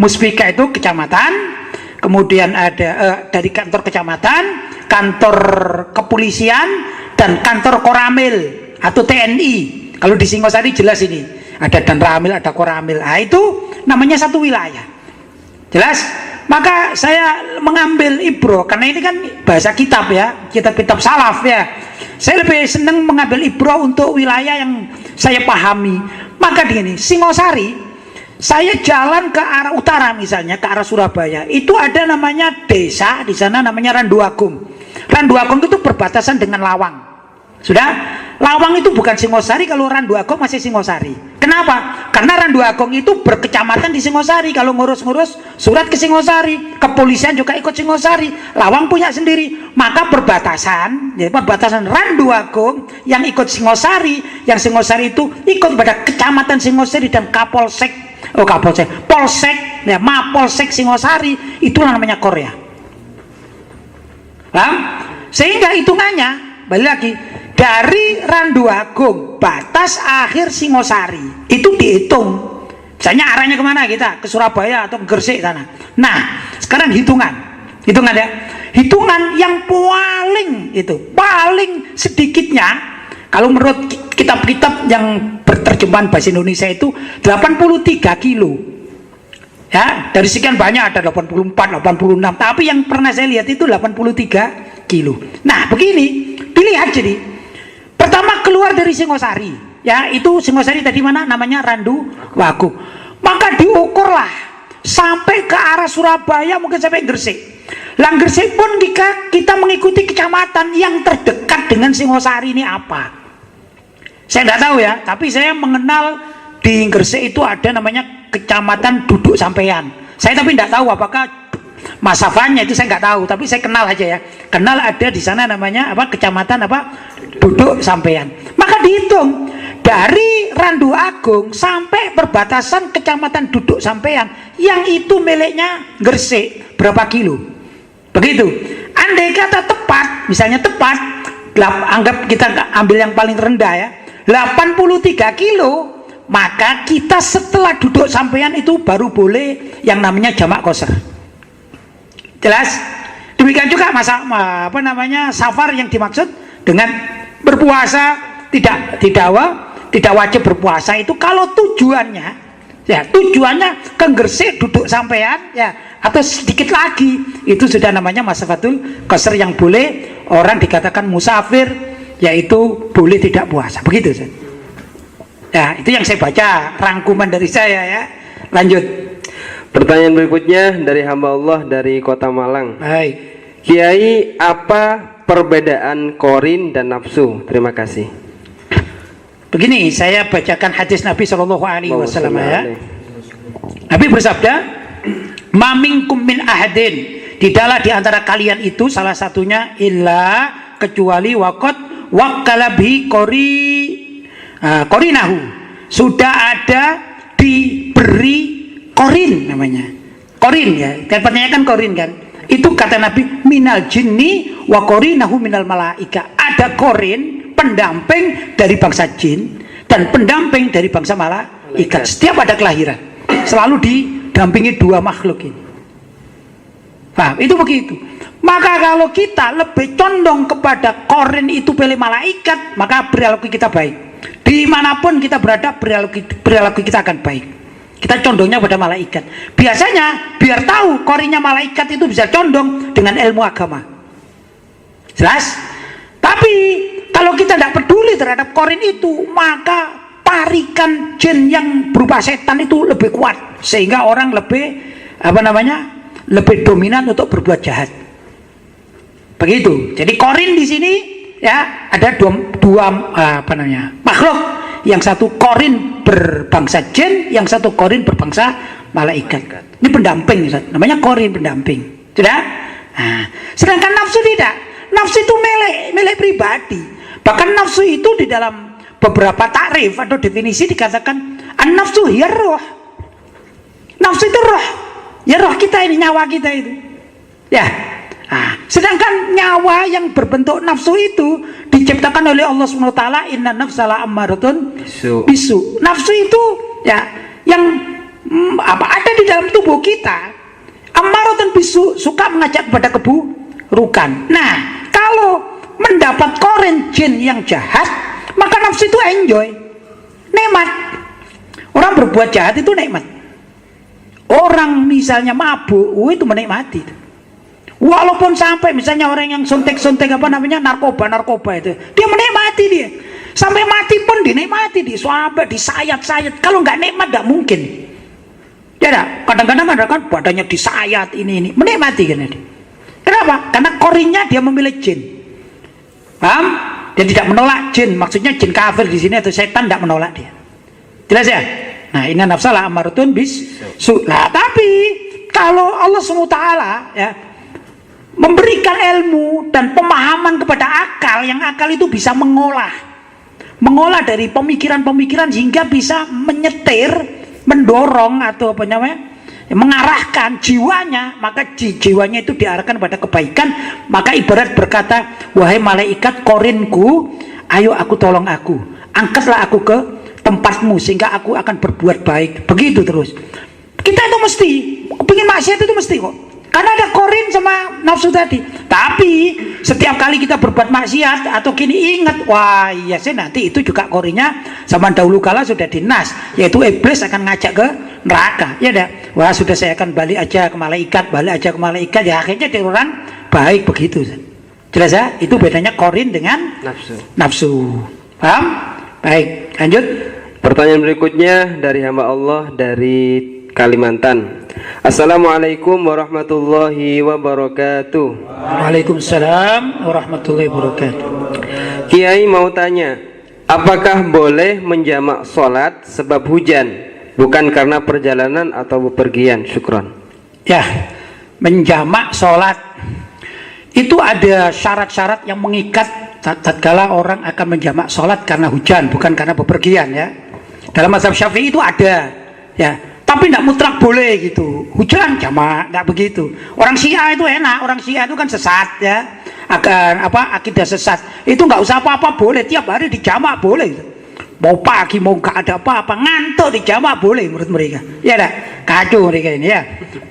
muspika itu kecamatan. Kemudian ada dari kantor kecamatan, kantor kepolisian, dan kantor Koramil atau TNI. Kalau di Singosari jelas ini ada dan Ramil, ada Koramil. Nah, itu namanya satu wilayah. Jelas? Maka saya mengambil ibro, karena ini kan bahasa kitab ya, kitab-kitab salaf ya. Saya lebih senang mengambil ibro untuk wilayah yang saya pahami. Maka di ini Singosari, saya jalan ke arah utara misalnya, ke arah Surabaya, itu ada namanya desa di sana namanya Randuagung. Randuagung itu berbatasan dengan Lawang. Sudah? Lawang itu bukan Singosari, kalau Randuagung masih Singosari. Kenapa? Karena Randuagung itu berkecamatan di Singosari. Kalau ngurus-ngurus surat ke Singosari, kepolisian juga ikut Singosari, Lawang punya sendiri. Maka perbatasan, jadi perbatasan Randuagung yang ikut Singosari, yang Singosari itu ikut pada kecamatan Singosari dan polsek, ya, Mapolsek Singosari, itu namanya Korea. Paham? Sehingga hitungannya balik lagi dari Randuagung batas akhir Singosari itu dihitung. Misalnya arahnya kemana kita? Ke Surabaya atau ke Gresik sana. Nah, sekarang hitungan ya. Hitungan yang paling sedikitnya, kalau menurut kitab-kitab yang berterjemahan bahasa Indonesia itu 83 kilo. Ya, dari sekian banyak ada 84, 86, tapi yang pernah saya lihat itu 83 kilo. Nah, begini, dilihat jadi. Pertama keluar dari Singosari, ya itu Singosari tadi mana namanya Randuagung. Maka diukurlah sampai ke arah Surabaya, mungkin sampai Gresik. Gresik pun kita mengikuti kecamatan yang terdekat dengan Singosari ini apa? Saya tidak tahu ya, tapi saya mengenal di Gresik itu ada namanya Kecamatan Duduk Sampean. Saya tapi tidak tahu apakah masafannya itu, saya nggak tahu, tapi saya kenal aja ya. Kenal ada di sana namanya apa, Kecamatan apa, Duduk Sampean. Maka dihitung dari Randu Agung sampai perbatasan Kecamatan Duduk Sampean, yang itu miliknya Gresik, berapa kilo? Begitu. Andai kata tepat, misalnya tepat, anggap kita ambil yang paling rendah ya, 83 kilo, maka kita setelah Duduk Sampean itu baru boleh yang namanya jamak qasar. Jelas? Demikian juga apa namanya, safar yang dimaksud dengan berpuasa, tidak wajib berpuasa itu kalau tujuannya ya, tujuannya ke Gresik Duduk Sampean ya, atau sedikit lagi itu sudah namanya masafatul qasar, yang boleh orang dikatakan musafir, yaitu boleh tidak puasa. Begitu. Ya, itu yang saya baca, rangkuman dari saya ya. Lanjut. Pertanyaan berikutnya dari hamba Allah dari Kota Malang. Baik. Kiai, apa perbedaan korin dan nafsu? Terima kasih. Begini, saya bacakan hadis Nabi Shallallahu Alaihi Wasallam ya. Nabi bersabda, "Maminkum min ahadin, tidaklah di antara kalian itu salah satunya illa kecuali waqad wakkalabi korinahu, sudah ada diberi korin namanya. Korin ya, kan pertanyaan kan korin kan. Itu kata Nabi, minal jinni wa korinahu minal malaika. Ada korin, pendamping dari bangsa jin dan pendamping dari bangsa malaikat. Setiap ada kelahiran selalu didampingi dua makhluk ini. Paham? Itu begitu. Maka kalau kita lebih condong kepada korin itu pilih malaikat, maka perilaku kita baik. Dimanapun kita berada, perilaku kita akan baik. Kita condongnya pada malaikat. Biasanya biar tahu korinnya malaikat itu bisa condong dengan ilmu agama. Jelas? Tapi kalau kita tidak peduli terhadap korin itu, maka tarikan jin yang berupa setan itu lebih kuat, sehingga orang lebih lebih dominan untuk berbuat jahat. Begitu. Jadi korin di sini ya ada dua makhluk, yang satu korin berbangsa jin, yang satu korin berbangsa malaikat. Ini pendamping, namanya korin pendamping. Sudah? Nah, sedangkan nafsu tidak. Nafsu itu milik pribadi. Bahkan nafsu itu di dalam beberapa takrif atau definisi dikatakan an-nafsu hiya roh. Nafsu itu roh. Ya roh kita ini, nyawa kita itu. Ya. Nah, sedangkan nyawa yang berbentuk nafsu itu diciptakan oleh Allah SWT, inna nafsala ammaratun bisu. Nafsu itu ya yang ada di dalam tubuh kita, ammaratun bisu, suka mengajak kepada keburukan. Nah, kalau mendapat korin jin yang jahat, maka nafsu itu enjoy, nikmat. Orang berbuat jahat itu nikmat. Orang misalnya mabuk, itu menikmati. Walaupun sampai misalnya orang yang suntik-suntik narkoba itu, dia menikmati dia. Sampai mati pun dinikmati, disuapet, disayat-sayat. Kalau nggak nikmat nggak mungkin. Ya dah, kadang-kadang ada kan badannya disayat ini menikmati kan dia. Kenapa? Karena korinnya dia memilih jin. Paham? Dia tidak menolak jin, maksudnya jin kafir di sini atau setan tidak menolak dia. Jelas ya? Nah, inna nafsala ammaratun bisu. Nah, tapi kalau Allah SWT ya memberikan ilmu dan pemahaman kepada akal, yang akal itu bisa mengolah dari pemikiran-pemikiran sehingga bisa menyetir, mendorong atau mengarahkan jiwanya, maka jiwanya itu diarahkan pada kebaikan. Maka ibarat berkata, wahai malaikat korinku, ayo aku tolong aku, angkatlah aku ke tempatmu sehingga aku akan berbuat baik. Begitu terus. Kita itu mesti kepingin maksiat itu mesti kok, karena ada korin sama nafsu tadi. Tapi setiap kali kita berbuat maksiat atau kini ingat, wah iya sih nanti itu juga korinnya zaman dahulu kala sudah dinas, yaitu iblis akan ngajak ke neraka. Ya dah, wah sudah saya akan balik aja ke malaikat, ya akhirnya dia orang baik begitu. Jelas ya? Itu bedanya korin dengan nafsu. Paham? Baik, lanjut. Pertanyaan berikutnya dari hamba Allah dari Kalimantan. Assalamualaikum warahmatullahi wabarakatuh. Waalaikumsalam warahmatullahi wabarakatuh. Kiai mau tanya, apakah boleh menjamak sholat sebab hujan, bukan karena perjalanan atau bepergian? Syukron. Ya, menjamak sholat itu ada syarat-syarat yang mengikat tatkala orang akan menjamak sholat karena hujan, bukan karena bepergian ya. Dalam mazhab Syafi'i itu ada ya, tapi tidak mutlak boleh gitu. Hujan jamak, tidak begitu. Orang Syiah itu enak, orang Syiah itu kan sesat ya, akan akidah sesat. Itu nggak usah apa-apa boleh, tiap hari dijamak boleh. Mau pagi mau nggak ada apa-apa, ngantuk dijamak boleh menurut mereka. Ya dah, kacau mereka ini ya.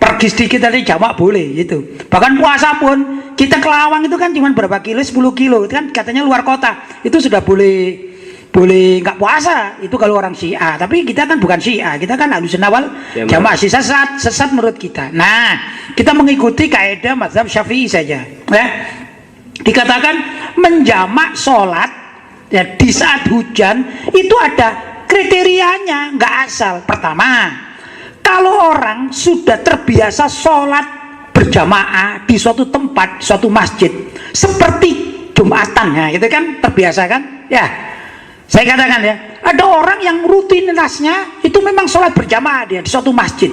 Pergi sedikit tadi jamak boleh gitu. Bahkan puasa pun kita ke Lawang itu kan cuma berapa kilo, 10 kilo, itu kan katanya luar kota. Itu sudah boleh nggak puasa itu kalau orang Syiah, tapi kita kan bukan Syiah, kita kan Ahlussunnah wal Jamaah, sesat menurut kita. Nah, kita mengikuti kaidah mazhab Syafi'i saja ya. Dikatakan menjamak sholat ya di saat hujan itu ada kriterianya, nggak asal. Pertama, kalau orang sudah terbiasa sholat berjamaah di suatu tempat, suatu masjid seperti Jumatan ya, gitu kan, terbiasa kan ya. Saya katakan ya, ada orang yang rutinitasnya itu memang sholat berjamaah dia di suatu masjid.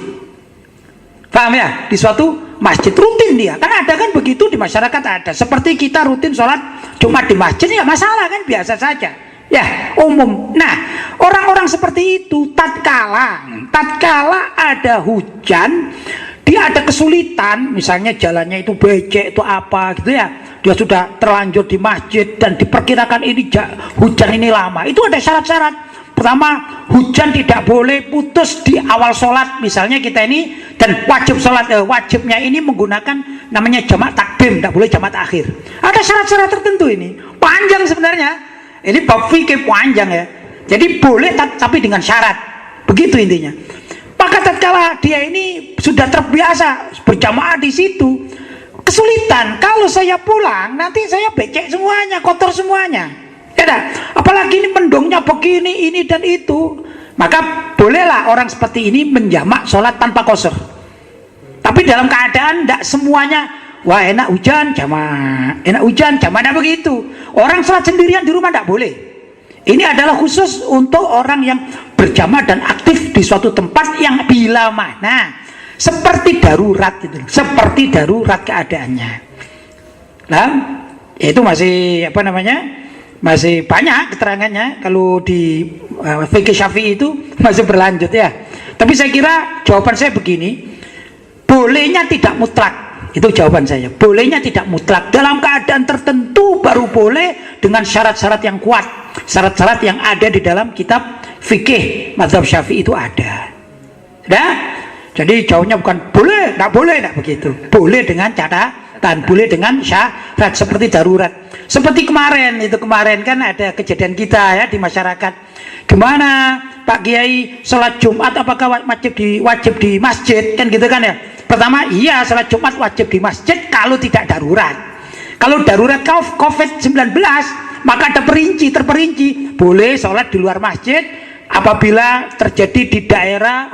Paham ya? Di suatu masjid rutin dia. Kan ada kan begitu di masyarakat ada. Seperti kita rutin sholat Jumat di masjid ya masalah kan, biasa saja. Ya, umum. Nah, orang-orang seperti itu tatkala ada hujan, dia ada kesulitan, misalnya jalannya itu becek itu apa gitu ya, dia sudah terlanjur di masjid dan diperkirakan ini hujan ini lama, itu ada syarat-syarat. Pertama, hujan tidak boleh putus di awal sholat misalnya kita ini, dan wajib sholat wajibnya ini menggunakan namanya jamak takdim, tidak boleh jamak akhir. Ada syarat-syarat tertentu, ini panjang sebenarnya, ini bab fikih panjang ya. Jadi boleh tapi dengan syarat, begitu intinya. Maka tatkala dia ini sudah terbiasa berjamaah di situ, kesulitan, kalau saya pulang nanti saya becek semuanya, kotor semuanya ya dah. Apalagi ini mendongnya begini, ini dan itu, maka bolehlah orang seperti ini menjamak sholat tanpa qasar. Tapi dalam keadaan tidak semuanya, wah enak hujan jamak, tidak begitu. Orang sholat sendirian di rumah tidak boleh. Ini adalah khusus untuk orang yang berjamaah dan aktif di suatu tempat yang bila mana seperti darurat gitu, seperti darurat keadaannya. Nah, itu masih masih banyak keterangannya kalau di fikih Syafi'i itu masih berlanjut ya. Tapi saya kira jawaban saya begini, bolehnya tidak mutlak. Itu jawaban saya. Bolehnya tidak mutlak. Dalam keadaan tertentu baru boleh dengan syarat-syarat yang kuat. Syarat-syarat yang ada di dalam kitab fikih mazhab Syafi'i itu ada. Nah, jadi jawabnya bukan boleh, tidak begitu. Boleh dengan catatan, boleh dengan syarat seperti darurat. Seperti kemarin kan ada kejadian kita ya di masyarakat. Gimana Pak Kiai sholat Jumat apakah wajib di masjid kan gitu kan ya? Pertama, iya sholat Jumat wajib di masjid kalau tidak darurat. Kalau darurat COVID-19 maka terperinci boleh sholat di luar masjid apabila terjadi di daerah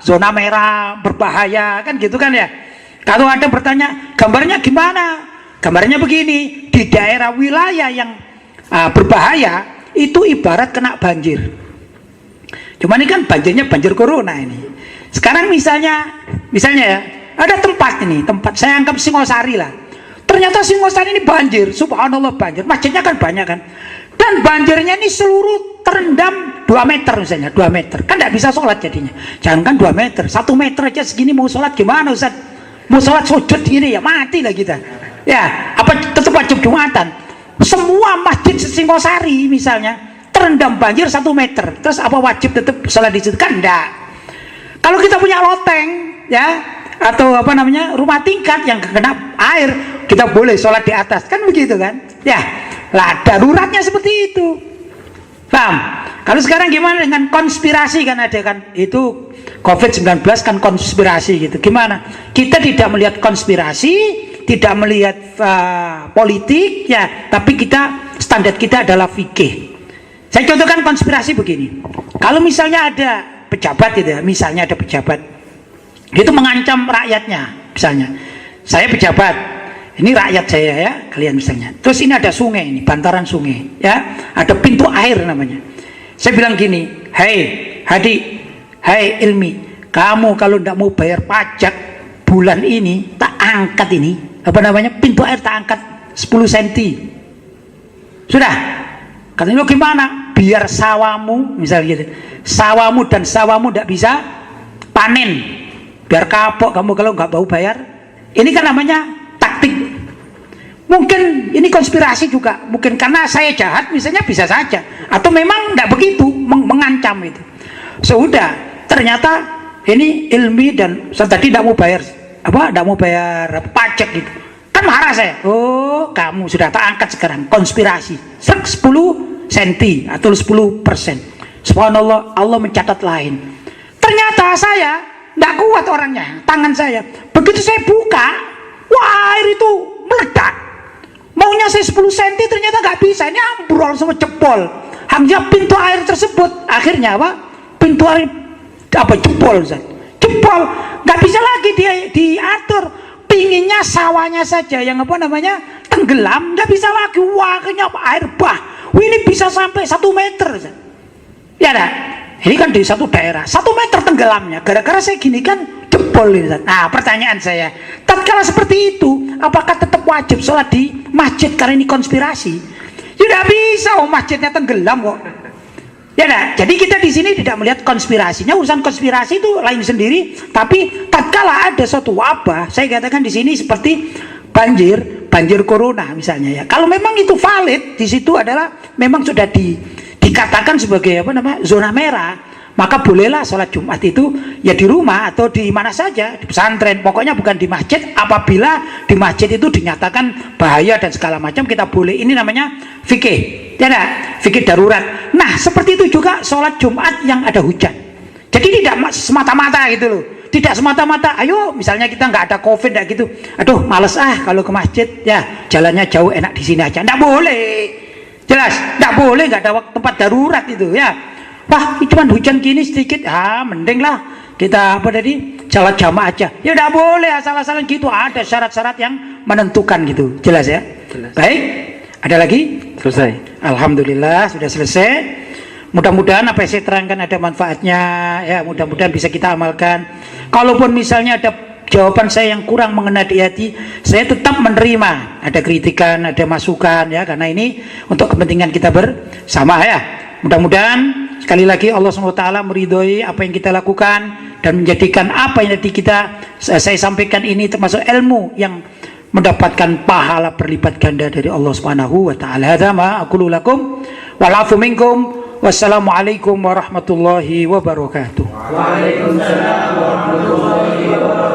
zona merah berbahaya kan gitu kan ya. Kalau ada bertanya gambarnya gimana, gambarnya begini, di daerah wilayah yang berbahaya itu ibarat kena banjir. Cuman ini kan banjirnya banjir corona ini. Sekarang misalnya ya, ada tempat saya anggap Singosari lah. Ternyata Singosari ini banjir, subhanallah banjir. Masjidnya kan banyak kan. Dan banjirnya ini seluruh terendam 2 meter misalnya, 2 meter. Kan tidak bisa sholat jadinya. Jangan 2 meter, 1 meter aja segini mau sholat gimana Ustaz? Mau sholat sujud gini ya, mati lah kita. Ya, apa tetap wajib Jumatan. Semua masjid Singosari misalnya terendam banjir 1 meter. Terus apa wajib tetap sholat di situ? Kan enggak. Kalau kita punya loteng ya, atau rumah tingkat yang kena air, kita boleh sholat di atas, kan begitu kan ya. Lah daruratnya seperti itu, paham? Kalau sekarang gimana dengan konspirasi kan ada kan, itu COVID-19 kan konspirasi gitu. Gimana? Kita tidak melihat konspirasi, tidak melihat politik ya, tapi standar kita adalah fikih. Saya contohkan konspirasi begini. Kalau misalnya ada pejabat gitu ya, misalnya ada pejabat itu mengancam rakyatnya, misalnya saya pejabat ini rakyat saya ya, kalian misalnya. Terus ini ada sungai, ini bantaran sungai, ya, ada pintu air namanya. Saya bilang gini, hai Ilmi, kamu kalau tidak mau bayar pajak bulan ini, tak angkat ini, apa namanya, pintu air tak angkat 10 cm. Sudah. Katanya lo gimana? Biar sawamu, misalnya gitu, sawamu dan sawamu tidak bisa panen, biar kapok kamu kalau nggak mau bayar. Ini kan namanya taktik. Mungkin ini konspirasi juga, mungkin karena saya jahat misalnya, bisa saja, atau memang tidak begitu, mengancam itu. Sudah, ternyata ini Ilmi dan saya tadi tidak mau bayar tidak mau bayar pajak gitu. Kan marah saya. Oh, kamu sudah tak angkat sekarang, konspirasi. 10 cm atau 10%. Subhanallah, Allah mencatat lain. Ternyata saya tidak kuat orangnya, tangan saya. Begitu saya buka, wah, air itu meledak. Maunya saya 10 cm, ternyata nggak bisa. Ini ambrol semua, jebol. Hanya pintu air tersebut, akhirnya apa? Pintu air jebol, jebol. Nggak bisa lagi diatur. Pinginnya sawahnya saja yang apa namanya tenggelam, nggak bisa lagi. Wah, akhirnya air bah. Wih, ini bisa sampai 1 meter. Ya dah. Ini kan di satu daerah 1 meter tenggelamnya. Gara-gara saya gini kan jebol ini. Nah, pertanyaan saya, tatkala seperti itu, apakah tetap wajib sholat di masjid karena ini konspirasi? Ya tidak bisa, masjidnya tenggelam kok. Ya dah. Jadi kita di sini tidak melihat konspirasinya. Urusan konspirasi itu lain sendiri. Tapi tatkala ada suatu wabah, saya katakan di sini seperti banjir corona misalnya ya. Kalau memang itu valid, di situ adalah memang sudah dikatakan sebagai apa namanya zona merah, maka bolehlah sholat Jumat itu ya di rumah atau di mana saja, di pesantren, pokoknya bukan di masjid. Apabila di masjid itu dinyatakan bahaya dan segala macam, kita boleh. Ini namanya fikih, ya nah, fikih darurat. Nah, seperti itu juga sholat Jumat yang ada hujan. Jadi tidak semata-mata gitu loh, tidak semata-mata ayo misalnya kita nggak ada covid kayak gitu, aduh males kalau ke masjid, ya jalannya jauh, enak di sini aja. Nggak boleh, jelas nggak boleh, nggak ada tempat darurat itu ya. Wah, cuma hujan gini sedikit, mending lah kita jalan jamaah aja. Ya nggak boleh asal-asalan gitu, ada syarat-syarat yang menentukan gitu, jelas ya. Jelas. Baik, ada lagi? Selesai. Alhamdulillah sudah selesai. Mudah-mudahan apa yang saya terangkan ada manfaatnya ya, mudah-mudahan bisa kita amalkan. Kalaupun misalnya ada jawaban saya yang kurang mengena di hati, saya tetap menerima ada kritikan, ada masukan ya, karena ini untuk kepentingan kita bersama ya. Mudah-mudahan sekali lagi Allah SWT meridhoi apa yang kita lakukan dan menjadikan apa yang tadi saya sampaikan ini termasuk ilmu yang mendapatkan pahala berlipat ganda dari Allah Subhanahu wa taala. Hadza ma aqulu lakum wal afu minkum. Wassalamualaikum warahmatullahi wabarakatuh. Waalaikumsalam warahmatullahi wabarakatuh.